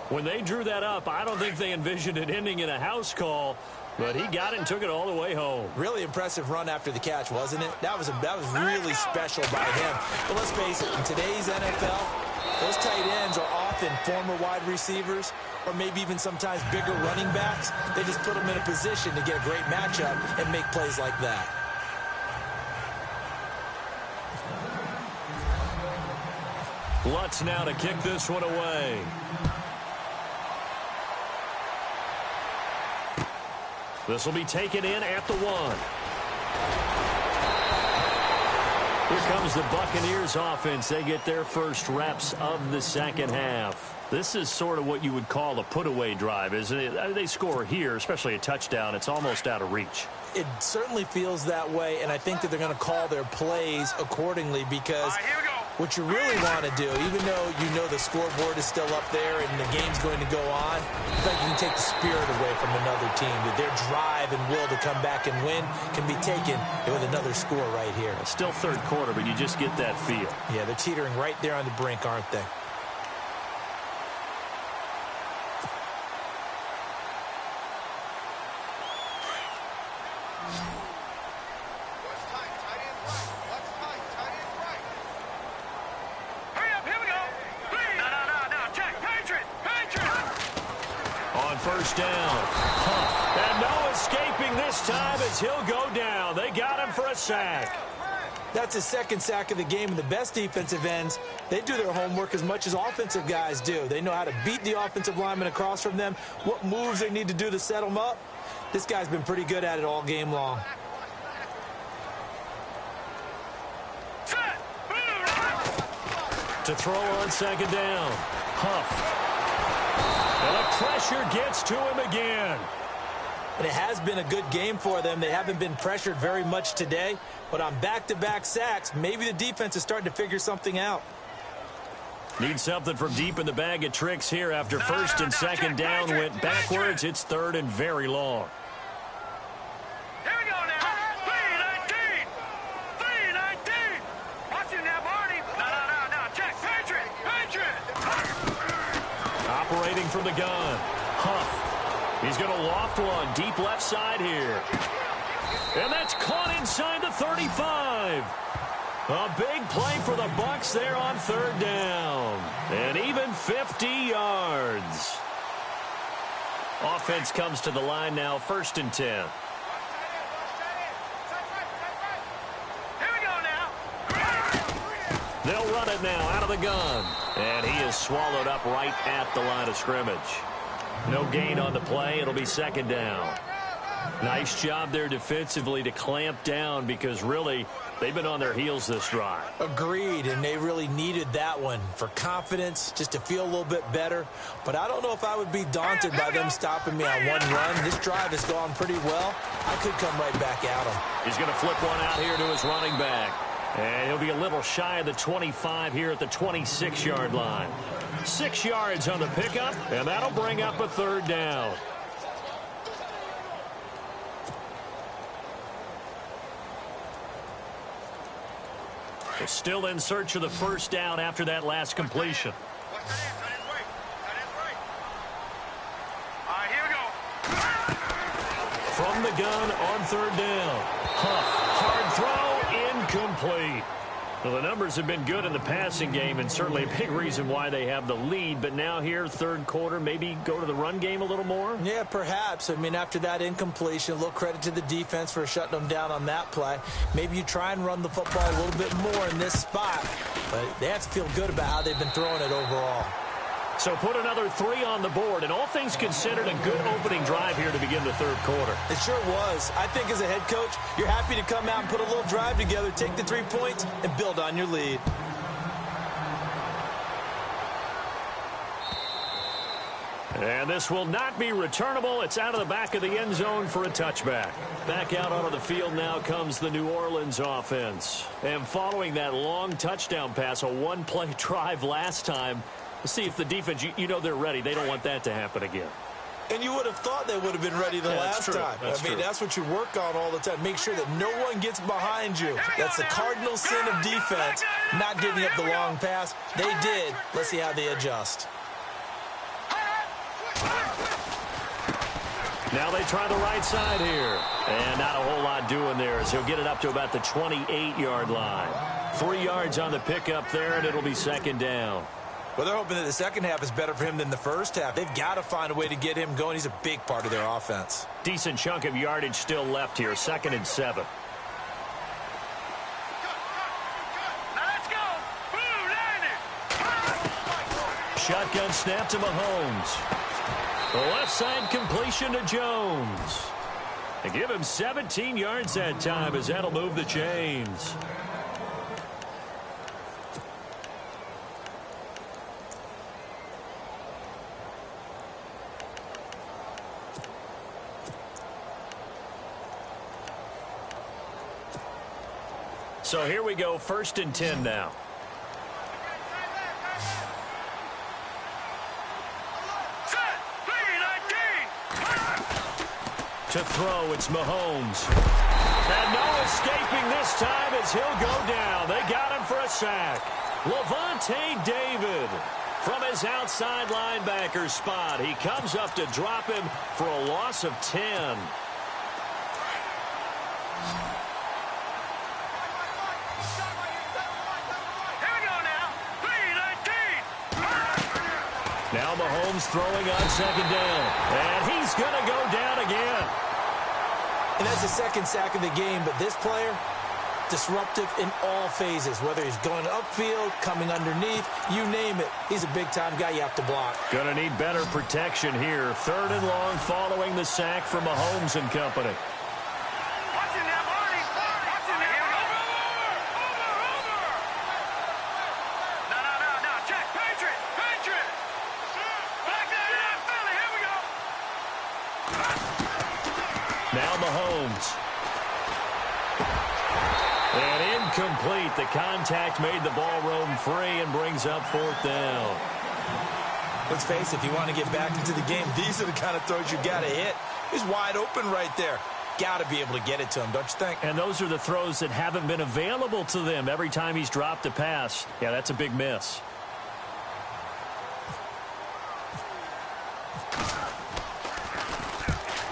When they drew that up, I don't think they envisioned it ending in a house call, but he got it and took it all the way home. Really impressive run after the catch, wasn't it? That was really special by him. But let's face it, in today's NFL, those tight ends are often former wide receivers or maybe even sometimes bigger running backs. They just put them in a position to get a great matchup and make plays like that. Lutz now to kick this one away. This will be taken in at the 1. Here comes the Buccaneers offense. They get their first reps of the second half. This is sort of what you would call a put-away drive, isn't it? They score here, especially a touchdown. It's almost out of reach. It certainly feels that way, and I think that they're going to call their plays accordingly because what you really want to do, even though you know the scoreboard is still up there and the game's going to go on, I think you can take the spirit away from another team. That their drive and will to come back and win can be taken with another score right here. It's still third quarter, but you just get that feel. Yeah, they're teetering right there on the brink, aren't they? First down. And no escaping this time as he'll go down. They got him for a sack. That's his second sack of the game, and the best defensive ends, they do their homework as much as offensive guys do. They know how to beat the offensive lineman across from them, what moves they need to do to set them up. This guy's been pretty good at it all game long. To throw on second down. Huff. And the pressure gets to him again. And it has been a good game for them. They haven't been pressured very much today. But on back-to-back sacks, maybe the defense is starting to figure something out. Need something from deep in the bag of tricks here after first and second down went backwards. It's third and very long. Here we go now. 3-19. 3-19. Watch him now, Barney. No. Check. Patriot. Operating from the gun. Huff. He's going to loft one deep left side here. And that's caught inside the 35. A big play for the Bucs there on third down. And even 50 yards. Offense comes to the line now, first and 10. Here we go now. They'll run it now out of the gun. And he is swallowed up right at the line of scrimmage. No gain on the play. It'll be second down. Nice job there defensively to clamp down because really they've been on their heels this drive. Agreed, and they really needed that one for confidence, just to feel a little bit better. But I don't know if I would be daunted by them stopping me on one run. This drive has gone pretty well. I could come right back at him. He's going to flip one out here to his running back. And he'll be a little shy of the 25 here at the 26-yard line. 6 yards on the pickup, and that'll bring up a third down. They're still in search of the first down after that last completion. from the gun on third down. Huff, hard throw, incomplete. Well, the numbers have been good in the passing game, and certainly a big reason why they have the lead. But now here, third quarter, maybe go to the run game a little more? Yeah, perhaps. I mean, after that incompletion, a little credit to the defense for shutting them down on that play. Maybe you try and run the football a little bit more in this spot. But they have to feel good about how they've been throwing it overall. So put another 3 on the board, and all things considered, a good opening drive here to begin the third quarter. It sure was. I think as a head coach, you're happy to come out and put a little drive together, take the 3 points, and build on your lead. And this will not be returnable. It's out of the back of the end zone for a touchback. Back out onto the field now comes the New Orleans offense. And following that long touchdown pass, a one-play drive last time, see if the defense, you know they're ready. They don't want that to happen again. And you would have thought they would have been ready the last time. That's what you work on all the time. Make sure that no one gets behind you. That's the cardinal sin of defense, not giving up the long pass. They did. Let's see how they adjust. Now they try the right side here. And not a whole lot doing there as he'll get it up to about the 28-yard line. 3 yards on the pickup there, and it'll be second down. Well, they're hoping that the second half is better for him than the first half. They've got to find a way to get him going. He's a big part of their offense. Decent chunk of yardage still left here. 2nd and 7. Let's go. Boom, landed. Shotgun snap to Mahomes. The left side completion to Jones. They give him 17 yards that time as that'll move the chains. So here we go, 1st and 10 now. Set. 3-19. To throw, it's Mahomes. And no escaping this time as he'll go down. They got him for a sack. Levante David from his outside linebacker spot. He comes up to drop him for a loss of 10. Now Mahomes throwing on 2nd down. And he's going to go down again. And that's the 2nd sack of the game, but this player, disruptive in all phases, whether he's going upfield, coming underneath, you name it. He's a big-time guy you have to block. Going to need better protection here. 3rd and long following the sack from Mahomes and company. Watching that, Marty. Watching that. Over. No. Check. Patriot. Back that up, Philly. Here we go. Now Mahomes. And incomplete. The contact made the ball roam free and brings up 4th down. Let's face it, if you want to get back into the game, these are the kind of throws you got to hit. He's wide open right there. Got to be able to get it to him, don't you think? And those are the throws that haven't been available to them every time he's dropped a pass. Yeah, that's a big miss.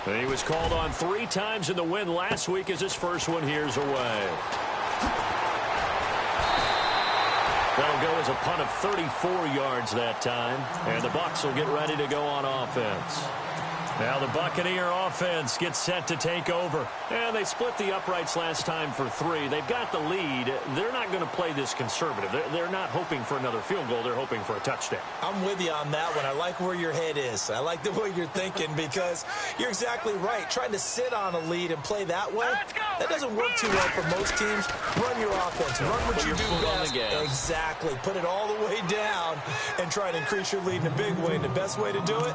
He was called on 3 times in the win last week as his first one here's away. That'll go as a punt of 34 yards that time. And the Bucs will get ready to go on offense. Now the Buccaneer offense gets set to take over. And they split the uprights last time for 3. They've got the lead. They're not going to play this conservative. They're not hoping for another field goal. They're hoping for a touchdown. I'm with you on that one. I like where your head is. I like the way you're thinking because you're exactly right. Trying to sit on a lead and play that way, that doesn't work too well for most teams. Run your offense. Run what you do best. Exactly. Put it all the way down and try to increase your lead in a big way. And the best way to do it,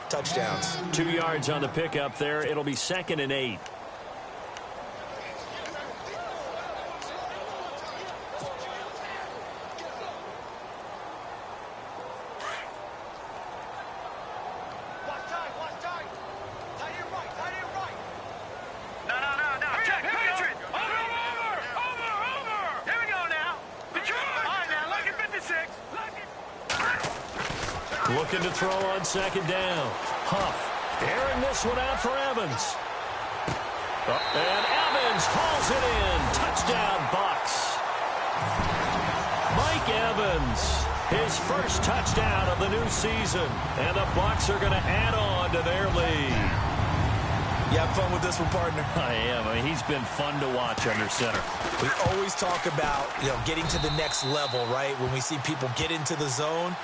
touchdowns. 2 yards on the pickup there. It'll be 2nd and 8. No. Check. Patriot. Over. Here we go now. Detroit. All right, now, look at 56. Looking to throw on 2nd down. Huff airing this one out for Evans. And Evans hauls it in. Touchdown, Bucs. Mike Evans, his first touchdown of the new season. And the Bucs are going to add on to their lead. You have fun with this one, partner? I am. I mean, he's been fun to watch under center. We always talk about, getting to the next level, right? When we see people get into the zone.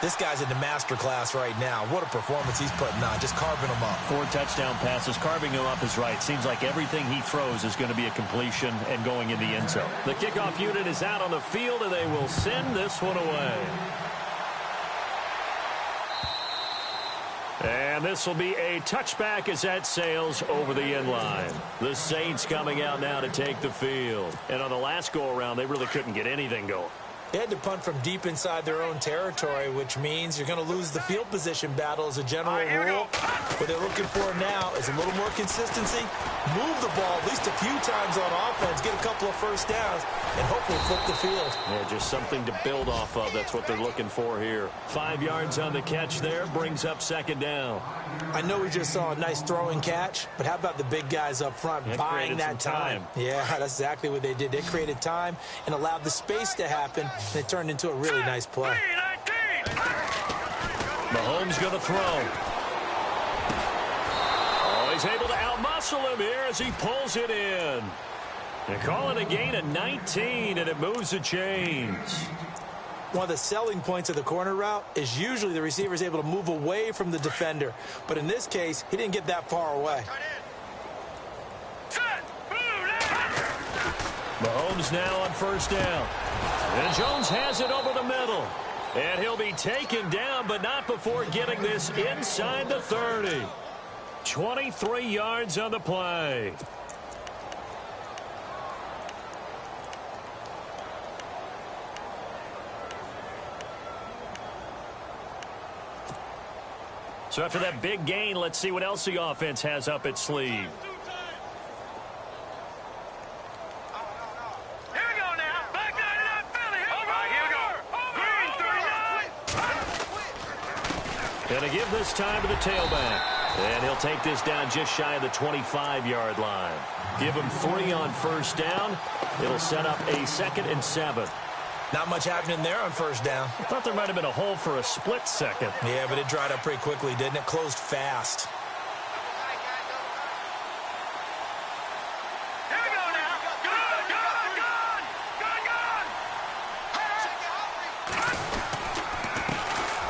This guy's in the master class right now. What a performance he's putting on, just carving them up. 4 touchdown passes, carving him up is right. Seems like everything he throws is going to be a completion and going in the end zone. The kickoff unit is out on the field, and they will send this one away. And this will be a touchback as that sails over the end line. The Saints coming out now to take the field. And on the last go-around, they really couldn't get anything going. They had to punt from deep inside their own territory, which means you're going to lose the field position battle as a general rule. What they're looking for now is a little more consistency, move the ball at least a few times on offense, get a couple of first downs, and hopefully flip the field. Yeah, just something to build off of. That's what they're looking for here. 5 yards on the catch there, brings up second down. I know we just saw a nice throwing catch, but how about the big guys up front buying that time? Yeah, that's exactly what they did. They created time and allowed the space to happen, and it turned into a really nice play. Mahomes going to throw. Oh, he's able to outmuscle him here as he pulls it in. They call it a gain of 19, and it moves the chains. One of the selling points of the corner route is usually the receiver is able to move away from the defender. But in this case, he didn't get that far away. Mahomes now on first down. And Jones has it over the middle. And he'll be taken down, but not before getting this inside the 30. 23 yards on the play. So after that big gain, let's see what else the offense has up its sleeve. Here we go now. Back 99 Philly. All right, here we go. Green 39. Gonna give this time to the tailback. And he'll take this down just shy of the 25-yard line. Give him 3 on first down. It'll set up a 2nd and 7. Not much happening there on first down. I thought there might have been a hole for a split second. Yeah, but it dried up pretty quickly, didn't it? Closed fast. Here we go now.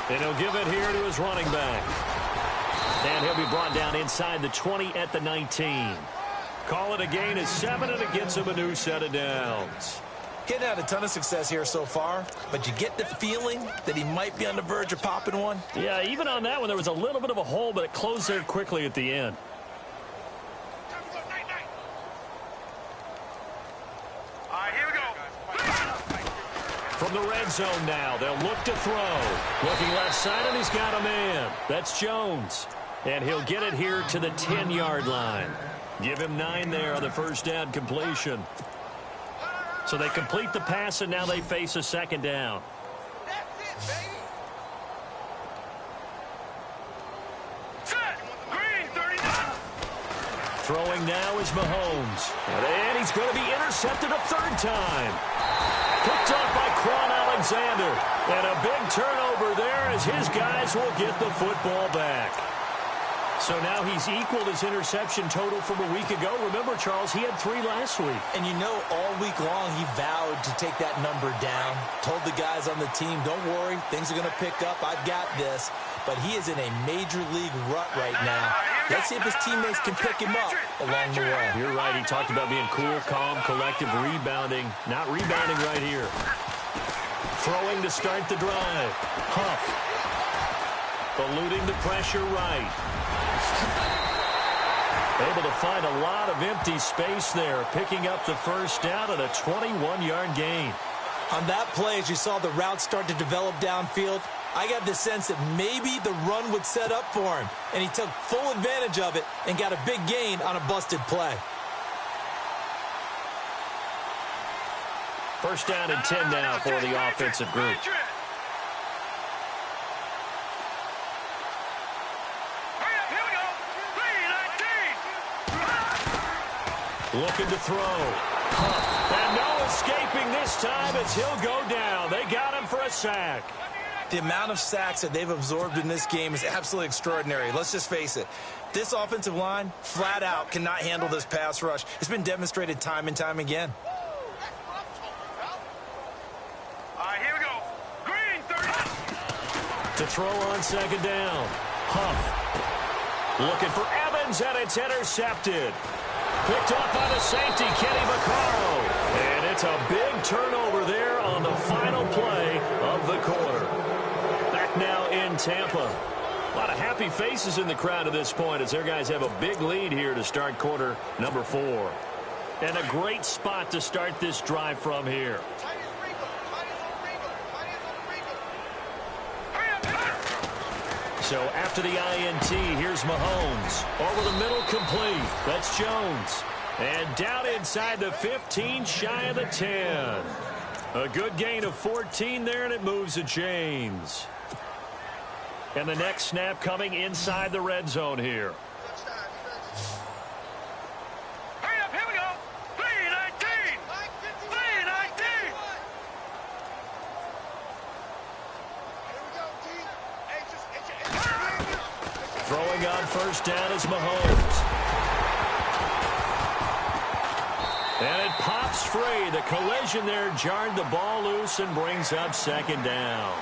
Good. And he'll give it here to his running back. And he'll be brought down inside the 20 at the 19. Call it a gain of 7, and it gets him a new set of downs. Getting out a ton of success here so far, but you get the feeling that he might be on the verge of popping one. Yeah, even on that one, there was a little bit of a hole, but it closed there quickly at the end. All right, here we go. From the red zone now, they'll look to throw. Looking left side, and he's got a man. That's Jones. And he'll get it here to the 10-yard line. Give him 9 there on the first down completion. So they complete the pass, and now they face a second down. That's it, baby. Set. Green 39. Throwing now is Mahomes. And he's going to be intercepted a 3rd time. Picked off by Quan Alexander. And a big turnover there as his guys will get the football back. So now he's equaled his interception total from a week ago. Remember, Charles, he had 3 last week. And all week long he vowed to take that number down. Told the guys on the team, don't worry, things are going to pick up. I've got this. But he is in a major league rut right now. Let's see if his teammates can pick him up along the way. You're right. He talked about being cool, calm, collective, rebounding. Not rebounding right here. Throwing to start the drive. Huff. Eluding the pressure right. Able to find a lot of empty space there, picking up the first down and a 21-yard gain. On that play, as you saw the route start to develop downfield, I got the sense that maybe the run would set up for him, and he took full advantage of it and got a big gain on a busted play. First down and 10 now for the offensive group. Looking to throw. And no escaping this time as he'll go down. They got him for a sack. The amount of sacks that they've absorbed in this game is absolutely extraordinary. Let's just face it. This offensive line, flat out, cannot handle this pass rush. It's been demonstrated time and time again. All right, here we go. Green, 30. To throw on second down. Huff. Looking for Evans, and it's intercepted. Picked off by the safety, Kenny Vaccaro. And it's a big turnover there on the final play of the quarter. Back now in Tampa. A lot of happy faces in the crowd at this point as their guys have a big lead here to start quarter number 4. And a great spot to start this drive from here. So after the INT, here's Mahomes. Over the middle, complete. That's Jones. And down inside the 15, shy of the 10. A good gain of 14 there, and it moves the chains. And the next snap coming inside the red zone here. Hurry up, here we go. 3-19. 3-19. Throwing on first down is Mahomes. And it pops free. The collision there jarred the ball loose and brings up second down.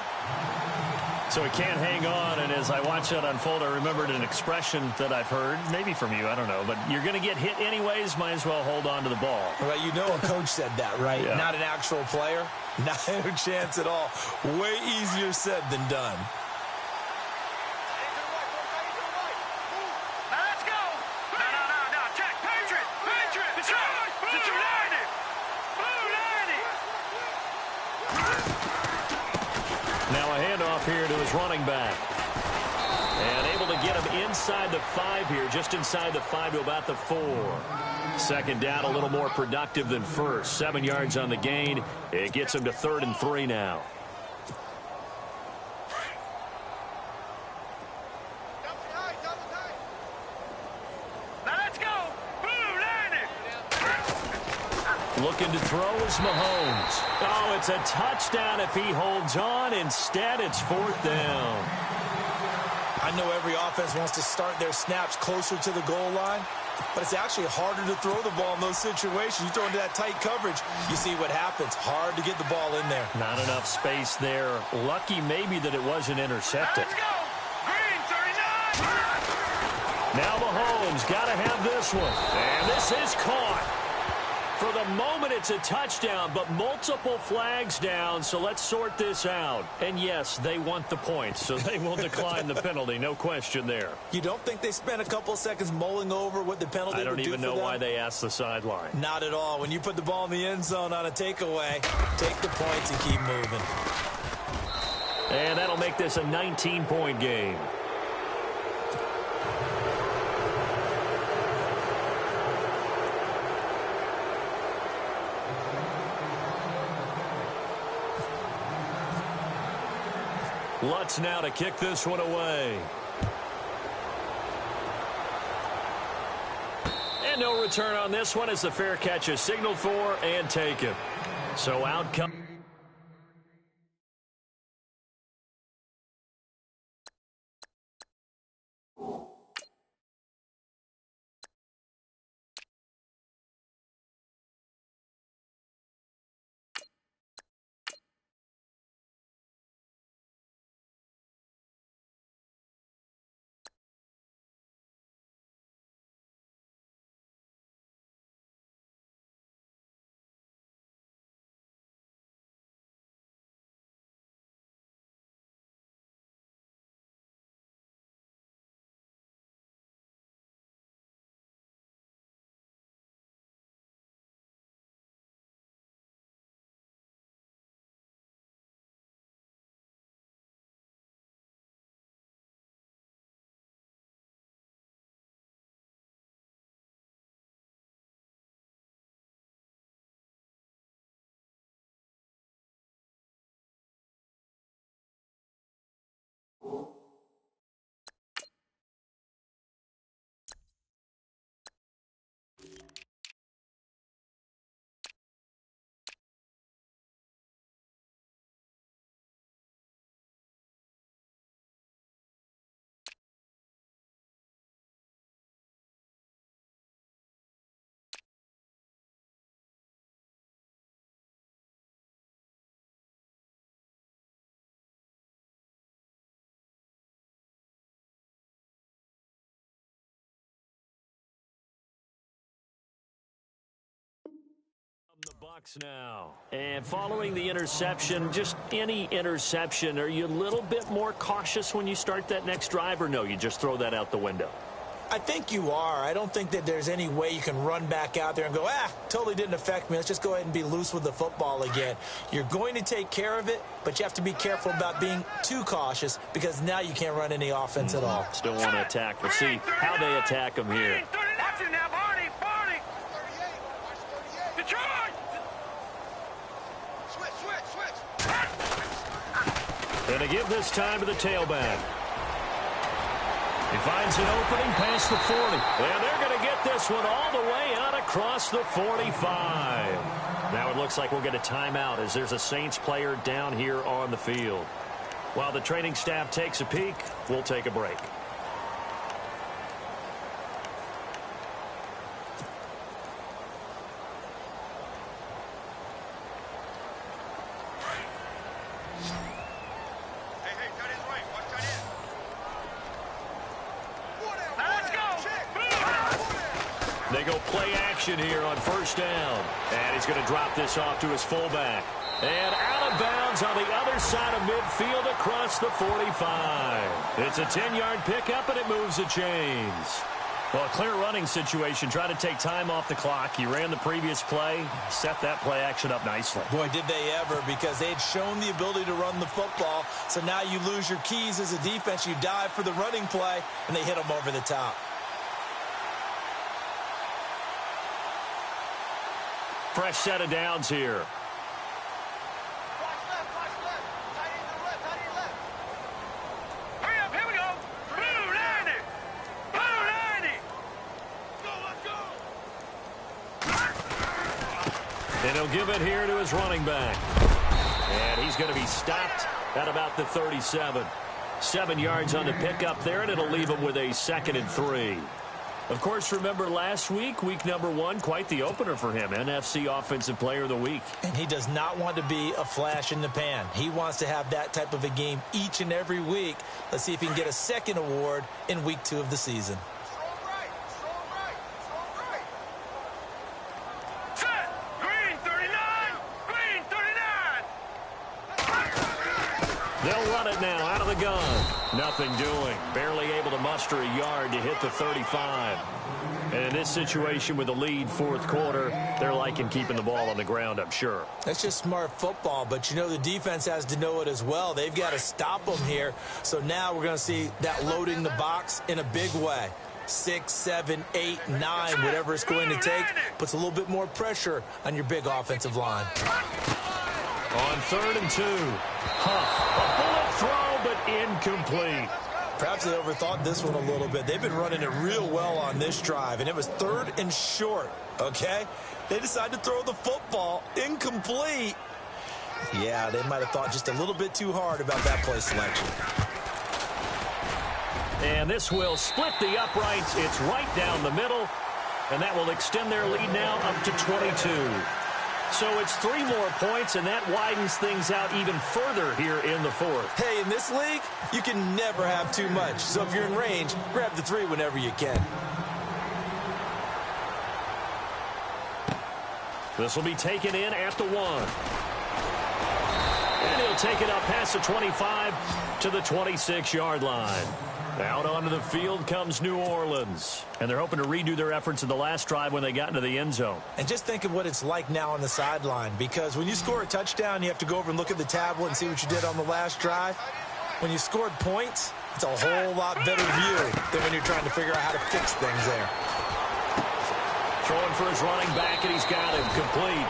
So he can't hang on, and as I watch that unfold, I remembered an expression that I've heard, maybe from you, I don't know, but you're going to get hit anyways, might as well hold on to the ball. Well, you know a coach said that, right? Yeah. Not an actual player. Not a chance at all. Way easier said than done. Now let's go. No. Check. Patriot. It's right. It's United. Blue 90. Now a handoff here to his running back. And able to get him inside the 5 here, just inside the 5 to about the 4. Second down, a little more productive than first. 7 yards on the gain. It gets him to 3rd and 3 now. Now let's go. Blue 90. Looking to throw is Mahomes. Oh, it's a touchdown if he holds on. Instead, it's 4th down. I know every offense wants to start their snaps closer to the goal line, but it's actually harder to throw the ball in those situations. You throw into that tight coverage, you see what happens. Hard to get the ball in there. Not enough space there. Lucky maybe that it wasn't intercepted. Let's go. Green 39. Now Mahomes got to have this one. And this is caught. For the moment, it's a touchdown, but multiple flags down, so let's sort this out. And yes, they want the points, so they will decline the penalty, no question there. You don't think they spent a couple seconds mulling over what the penalty would do for them? I don't even know why they asked the sideline. Not at all. When you put the ball in the end zone on a takeaway, take the points and keep moving. And that'll make this a 19-point game. Lutz now to kick this one away. And no return on this one as the fair catch is signaled for and taken. So out comes box now. And following the interception, just any interception, are you a little bit more cautious when you start that next drive, or no, you just throw that out the window? I think you are. I don't think that there's any way you can run back out there and go, totally didn't affect me. Let's just go ahead and be loose with the football again. You're going to take care of it, but you have to be careful about being too cautious because now you can't run any offense at all. Still want to attack. We'll see how they attack them here. Watch it now, Barney. Detroit! Switch. And to give this time to the tailback. He finds an opening past the 40. And they're going to get this one all the way out across the 45. Now it looks like we'll get a timeout as there's a Saints player down here on the field. While the training staff takes a peek, we'll take a break. They go play action here on first down. And he's going to drop this off to his fullback. And out of bounds on the other side of midfield across the 45. It's a 10-yard pickup, and it moves the chains. Well, a clear running situation. Try to take time off the clock. He ran the previous play, set that play action up nicely. Boy, did they ever, because they'd shown the ability to run the football. So now you lose your keys as a defense. You dive for the running play, and they hit them over the top. Fresh set of downs here. Hurry up, here we go. Blue 90. Blue 90. Let's go. And he'll give it here to his running back. And he's going to be stopped at about the 37. 7 yards on the pickup there, and it'll leave him with a 2nd and 3. Of course, remember last week, week number 1, quite the opener for him. NFC Offensive Player of the Week. And he does not want to be a flash in the pan. He wants to have that type of a game each and every week. Let's see if he can get a second award in week 2 of the season. Set. Green 39. Green 39. They'll run it now out of the gun. Nothing doing. Barely able to muster a yard to hit the 35. And in this situation with the lead fourth quarter, they're liking keeping the ball on the ground, I'm sure. That's just smart football, but you know the defense has to know it as well. They've got to stop them here. So now we're going to see that loading the box in a big way. 6, 7, 8, 9, whatever it's going to take, puts a little bit more pressure on your big offensive line. On 3rd and 2. Huff. A bullet throw, but incomplete. Perhaps they overthought this one a little bit. They've been running it real well on this drive, and it was 3rd and short, okay? They decided to throw the football incomplete. Yeah, they might have thought just a little bit too hard about that play selection. And this will split the uprights. It's right down the middle, and that will extend their lead now up to 22. So it's 3 more points, and that widens things out even further here in the 4th. Hey, in this league, you can never have too much. So if you're in range, grab the 3 whenever you can. This will be taken in at the 1. And he'll take it up past the 25 to the 26-yard line. Out onto the field comes New Orleans. And they're hoping to redo their efforts in the last drive when they got into the end zone. And just think of what it's like now on the sideline, because when you score a touchdown, you have to go over and look at the tablet and see what you did on the last drive. When you scored points, it's a whole lot better view than when you're trying to figure out how to fix things there. Throwing for his running back, and he's got him complete.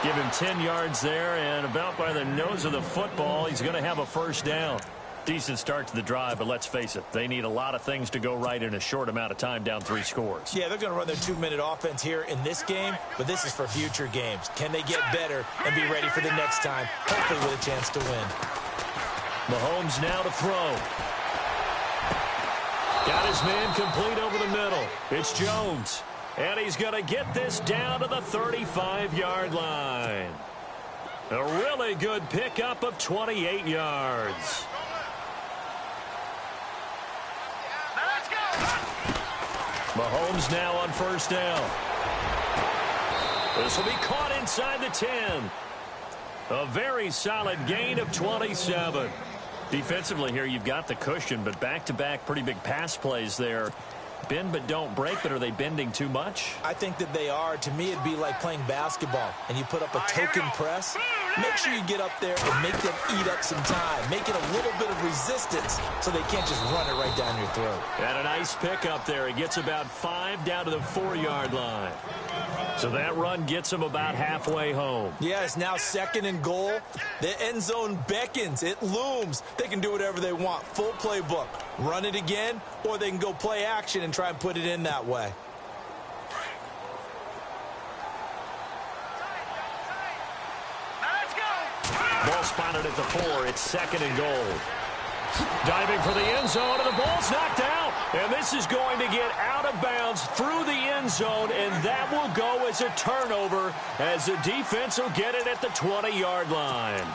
Give him 10 yards there, and about by the nose of the football, he's going to have a first down. Decent start to the drive, but let's face it, they need a lot of things to go right in a short amount of time, down 3 scores. Yeah, they're going to run their 2-minute offense here in this game, but this is for future games. Can they get better and be ready for the next time, hopefully with a chance to win? Mahomes now to throw. Got his man complete over the middle. It's Jones, and he's going to get this down to the 35-yard line. A really good pickup of 28 yards. Mahomes now on first down. This will be caught inside the 10. A very solid gain of 27. Defensively here, you've got the cushion, but back-to-back pretty big pass plays there. Bend but don't break, but are they bending too much? I think that they are. To me, it'd be like playing basketball, and you put up a token press. Make sure you get up there and make them eat up some time. Make it a little bit of resistance so they can't just run it right down your throat. And a nice pick up there. He gets about 5 down to the 4-yard line. So that run gets him about halfway home. Yeah, it's now 2nd and goal. The end zone beckons. It looms. They can do whatever they want. Full playbook. Run it again, or they can go play action and try and put it in that way. Ball spotted at the 4. It's 2nd and goal. Diving for the end zone, and the ball's knocked out. And this is going to get out of bounds through the end zone, and that will go as a turnover as the defense will get it at the 20-yard line.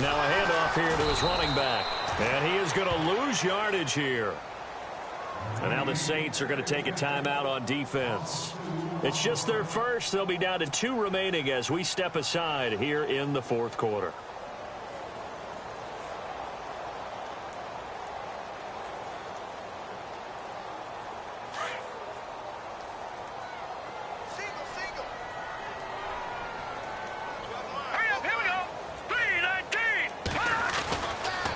Now a handoff here to his running back. And he is going to lose yardage here. And now the Saints are going to take a timeout on defense. It's just their first. They'll be down to 2 remaining as we step aside here in the 4th quarter.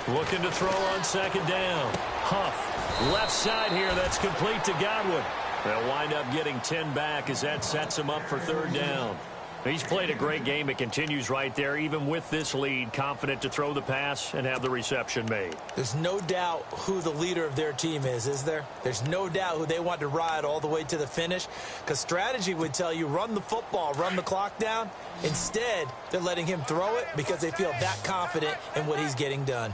Looking to throw on 2nd down. Huff, left side here. That's complete to Godwin. They'll wind up getting 10 back as that sets him up for 3rd down. He's played a great game. It continues right there, even with this lead, confident to throw the pass and have the reception made. There's no doubt who the leader of their team is there? There's no doubt who they want to ride all the way to the finish, because strategy would tell you run the football, run the clock down. Instead, they're letting him throw it because they feel that confident in what he's getting done.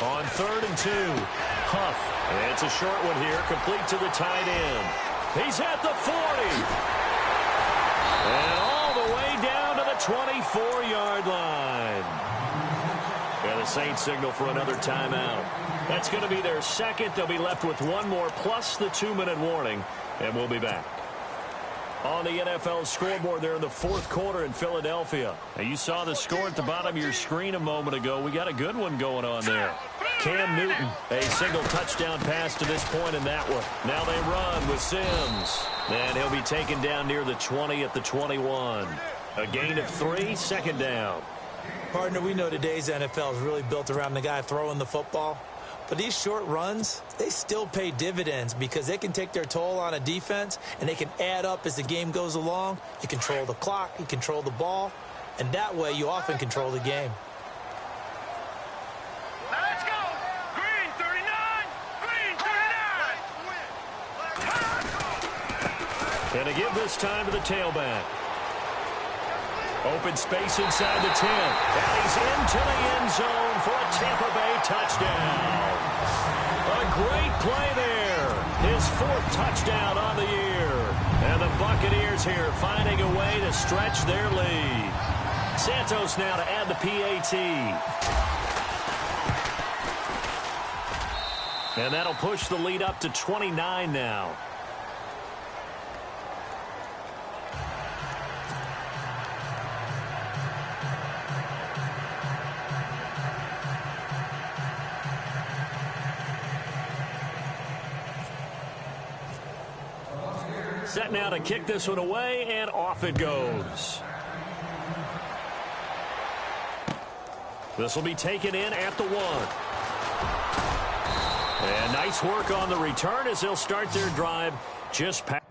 On 3rd and 2, Huff. And it's a short one here, complete to the tight end. He's at the 40. And all the way down to the 24-yard line. And the Saints signal for another timeout. That's going to be their 2nd. They'll be left with 1 more plus the 2-minute warning. And we'll be back. On the NFL scoreboard there in the 4th quarter in Philadelphia. Now you saw the score at the bottom of your screen a moment ago. We got a good one going on there. Cam Newton, a single touchdown pass to this point in that one. Now they run with Sims. And he'll be taken down near the 20 at the 21. A gain of 3, 2nd down. Partner, we know today's NFL is really built around the guy throwing the football. But these short runs, they still pay dividends because they can take their toll on a defense and they can add up as the game goes along. You control the clock, you control the ball, and that way you often control the game. Let's go! Green 39! Green 39! And to give this time to the tailback. Open space inside the 10. And he's into the end zone for a Tampa Bay touchdown. A great play there. His 4th touchdown on the year. And the Buccaneers here finding a way to stretch their lead. Santos now to add the PAT. And that'll push the lead up to 29 now. Set now to kick this one away, and off it goes. This will be taken in at the 1. And nice work on the return as they'll start their drive just past.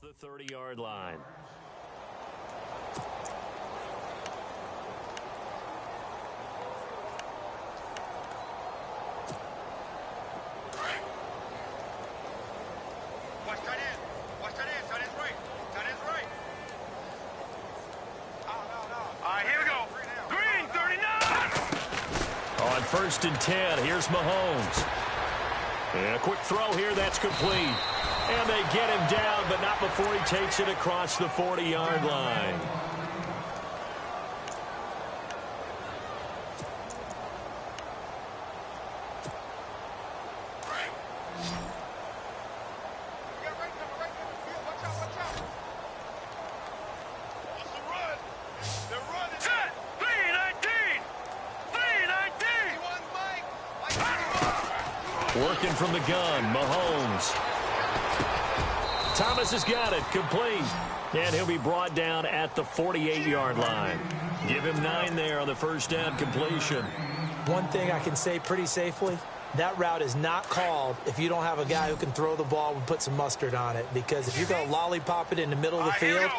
the 30-yard line. Watch that in. Watch that in. That is right. That is right. No. All right, here we go. Green, 39. On 1st and 10, here's Mahomes. And a quick throw here, that's complete. And they get him down, but not before he takes it across the 40-yard line. Working from the gun, Mahomes. Thomas has got it, complete. And he'll be brought down at the 48-yard line. Give him 9 there on the first down completion. One thing I can say pretty safely, that route is not called if you don't have a guy who can throw the ball and put some mustard on it. Because if you're going to lollipop it in the middle of the field,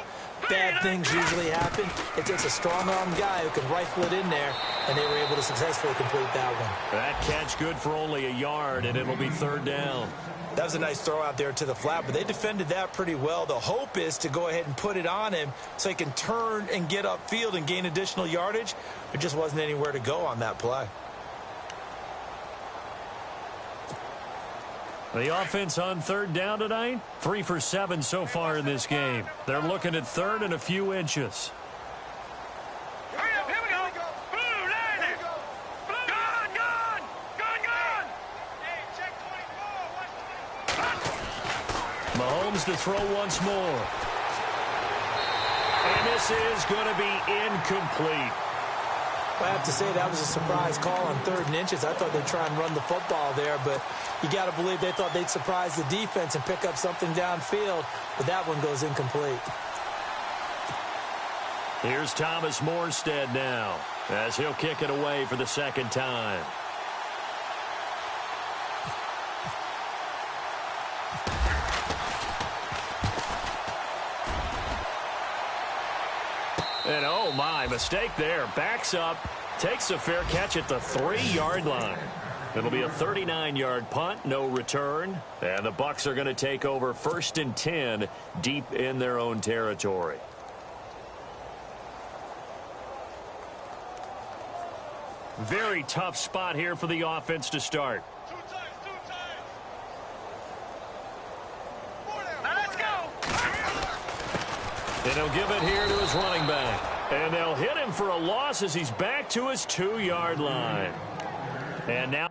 bad things usually happen. It takes a strong-armed guy who can rifle it in there, and they were able to successfully complete that one. That catch good for only a yard, and it'll be 3rd down. That was a nice throw out there to the flat, but they defended that pretty well. The hope is to go ahead and put it on him so he can turn and get upfield and gain additional yardage. There just wasn't anywhere to go on that play. The offense on 3rd down tonight, 3 for 7 so far in this game. They're looking at 3rd and a few inches. Hurry up, here we go. Blue, landing. Gun. Hey, check 24. Watch 24. Mahomes to throw once more. And this is going to be incomplete. I have to say that was a surprise call on 3rd and inches. I thought they'd try and run the football there, but you got to believe they thought they'd surprise the defense and pick up something downfield, but that one goes incomplete. Here's Thomas Morstead now, as he'll kick it away for the 2nd time. And oh my, mistake there. Backs up, takes a fair catch at the 3-yard line. It'll be a 39-yard punt, no return. And the Bucs are going to take over 1st and 10 deep in their own territory. Very tough spot here for the offense to start. Two times. Now let's go. And he'll give it here to his running back. And they'll hit him for a loss as he's back to his 2-yard line. And now...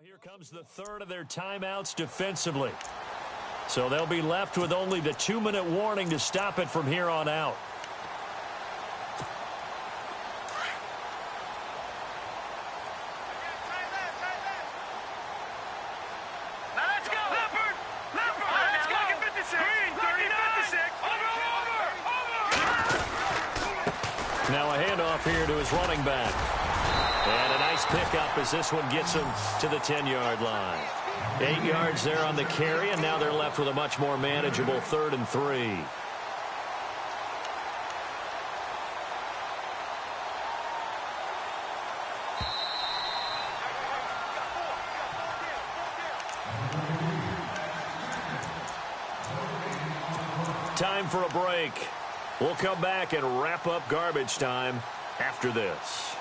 Here comes the 3rd of their timeouts defensively. So they'll be left with only the 2-minute warning to stop it from here on out. Now let's go. Leopard. Let's go. 56. Green, 39. Over. Now a handoff here to his running back. And a nice pickup as this one gets him to the 10-yard line. 8 yards there on the carry, and now they're left with a much more manageable 3rd and 3. Time for a break. We'll come back and wrap up garbage time after this.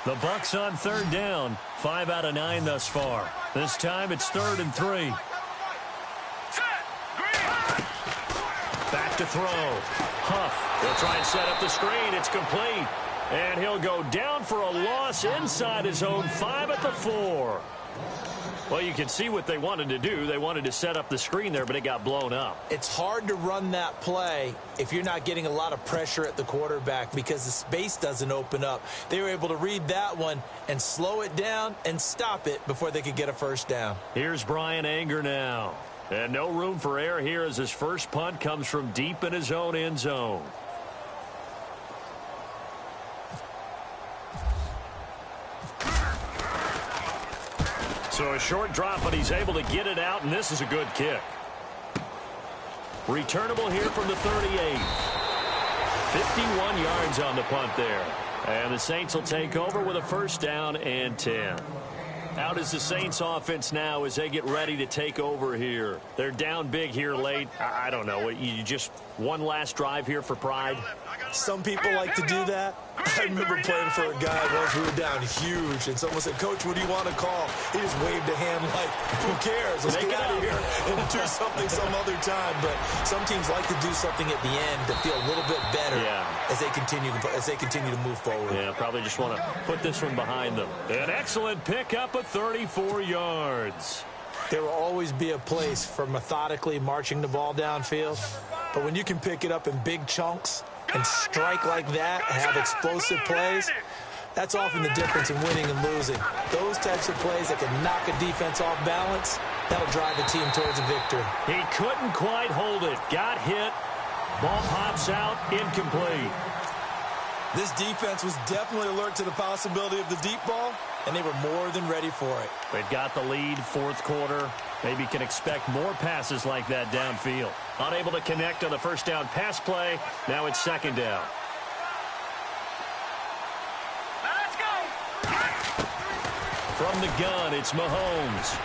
The Bucs on 3rd down, 5 out of 9 thus far. This time it's 3rd and 3. Back to throw. Huff will try and set up the screen. It's complete. And he'll go down for a loss inside his own 5 at the 4. Well, you can see what they wanted to do. They wanted to set up the screen there, but it got blown up. It's hard to run that play if you're not getting a lot of pressure at the quarterback because the space doesn't open up. They were able to read that one and slow it down and stop it before they could get a first down. Here's Brian Anger now. And no room for error here as his first punt comes from deep in his own end zone. So a short drop, but he's able to get it out, and this is a good kick. Returnable here from the 38. 51 yards on the punt there. And the Saints will take over with a first down and 10. Out is the Saints offense now as they get ready to take over here. They're down big here late. I don't know. You just one last drive here for pride? Some people like to do that. I remember playing for a guy once. We were down huge, and someone said, "Coach, what do you want to call?" He just waved a hand like, "Who cares? Let's get out of here and do something some other time." But some teams like to do something at the end to feel a little bit better as they continue to move forward. Yeah, probably just want to put this one behind them. An excellent pickup of 34 yards. There will always be a place for methodically marching the ball downfield, but when you can pick it up in big chunks and strike like that and have explosive plays, that's often the difference in winning and losing. Those types of plays that can knock a defense off balance, that'll drive a team towards a victory. He couldn't quite hold it. Got hit. Ball pops out. Incomplete. This defense was definitely alert to the possibility of the deep ball, and they were more than ready for it. They've got the lead, fourth quarter. Maybe can expect more passes like that downfield. Unable to connect on the first down pass play. Now it's second down. Let's go. From the gun, it's Mahomes.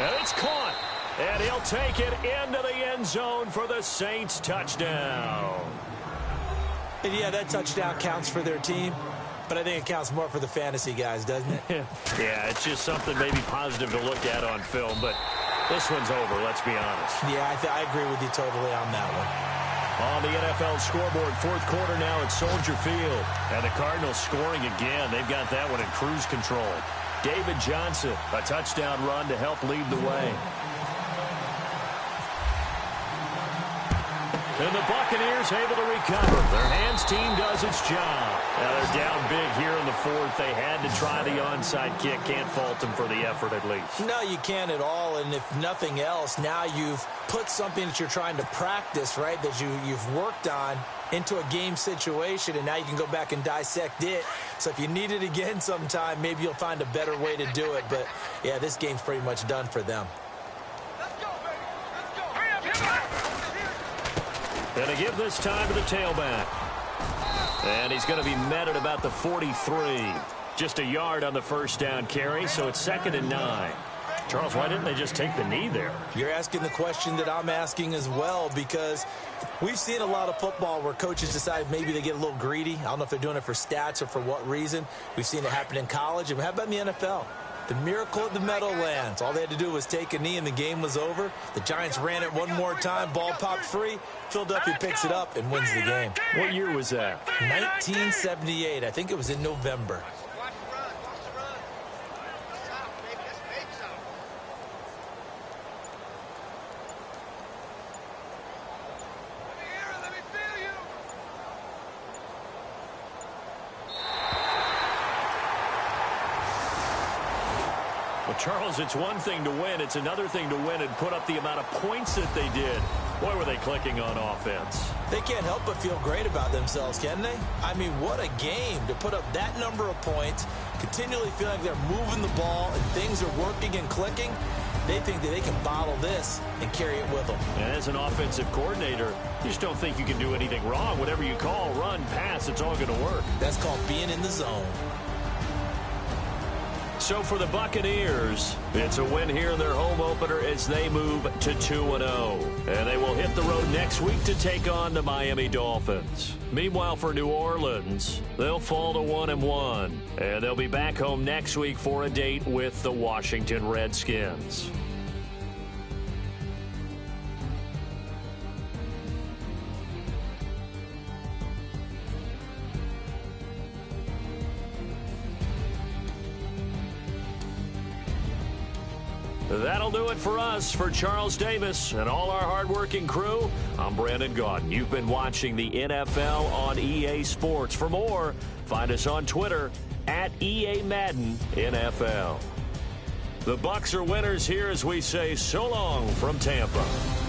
And it's caught. And he'll take it into the end zone for the Saints touchdown. And yeah, that touchdown counts for their team, but I think it counts more for the fantasy guys, doesn't it? Yeah, it's just something maybe positive to look at on film, but this one's over, let's be honest. Yeah, I agree with you totally on that one. On the NFL scoreboard, fourth quarter now at Soldier Field. And the Cardinals scoring again. They've got that one in cruise control. David Johnson, a touchdown run to help lead the way. And the Buccaneers able to recover. Their hands team does its job. Now they're down big here in the fourth. They had to try the onside kick. Can't fault them for the effort at least. No, you can't at all. And if nothing else, now you've put something that you're trying to practice, right, that you've worked on into a game situation, and now you can go back and dissect it. So if you need it again sometime, maybe you'll find a better way to do it. But, yeah, this game's pretty much done for them. Let's go, baby. Let's go. Hurry up, hit back. And to give this time to the tailback. And he's going to be met at about the 43. Just a yard on the first down carry, so it's 2nd and 9. Charles, why didn't they just take the knee there? You're asking the question that I'm asking as well, because we've seen a lot of football where coaches decide maybe they get a little greedy. I don't know if they're doing it for stats or for what reason. We've seen it happen in college. And how about in the NFL? The miracle at the Meadowlands. All they had to do was take a knee and the game was over. The Giants ran it one more time. Ball popped free. Philadelphia picks it up and wins the game. What year was that? 1978. I think it was in November. Watch the run. Watch the run. South, baby. That's big South. Let me hear it. Let me feel you. Well, Charles, it's one thing to win. It's another thing to win and put up the amount of points that they did. Boy, were they clicking on offense. They can't help but feel great about themselves, can they? I mean, what a game to put up that number of points, continually feeling like they're moving the ball and things are working and clicking. They think that they can bottle this and carry it with them. And as an offensive coordinator, you just don't think you can do anything wrong. Whatever you call, run, pass, it's all going to work. That's called being in the zone. So for the Buccaneers, it's a win here in their home opener as they move to 2-0. And they will hit the road next week to take on the Miami Dolphins. Meanwhile, for New Orleans, they'll fall to 1-1. And they'll be back home next week for a date with the Washington Redskins. That'll do it for us. For Charles Davis and all our hardworking crew, I'm Brandon Gaudin. You've been watching the NFL on EA Sports. For more, find us on Twitter at EA Madden NFL. The Bucs are winners here as we say so long from Tampa.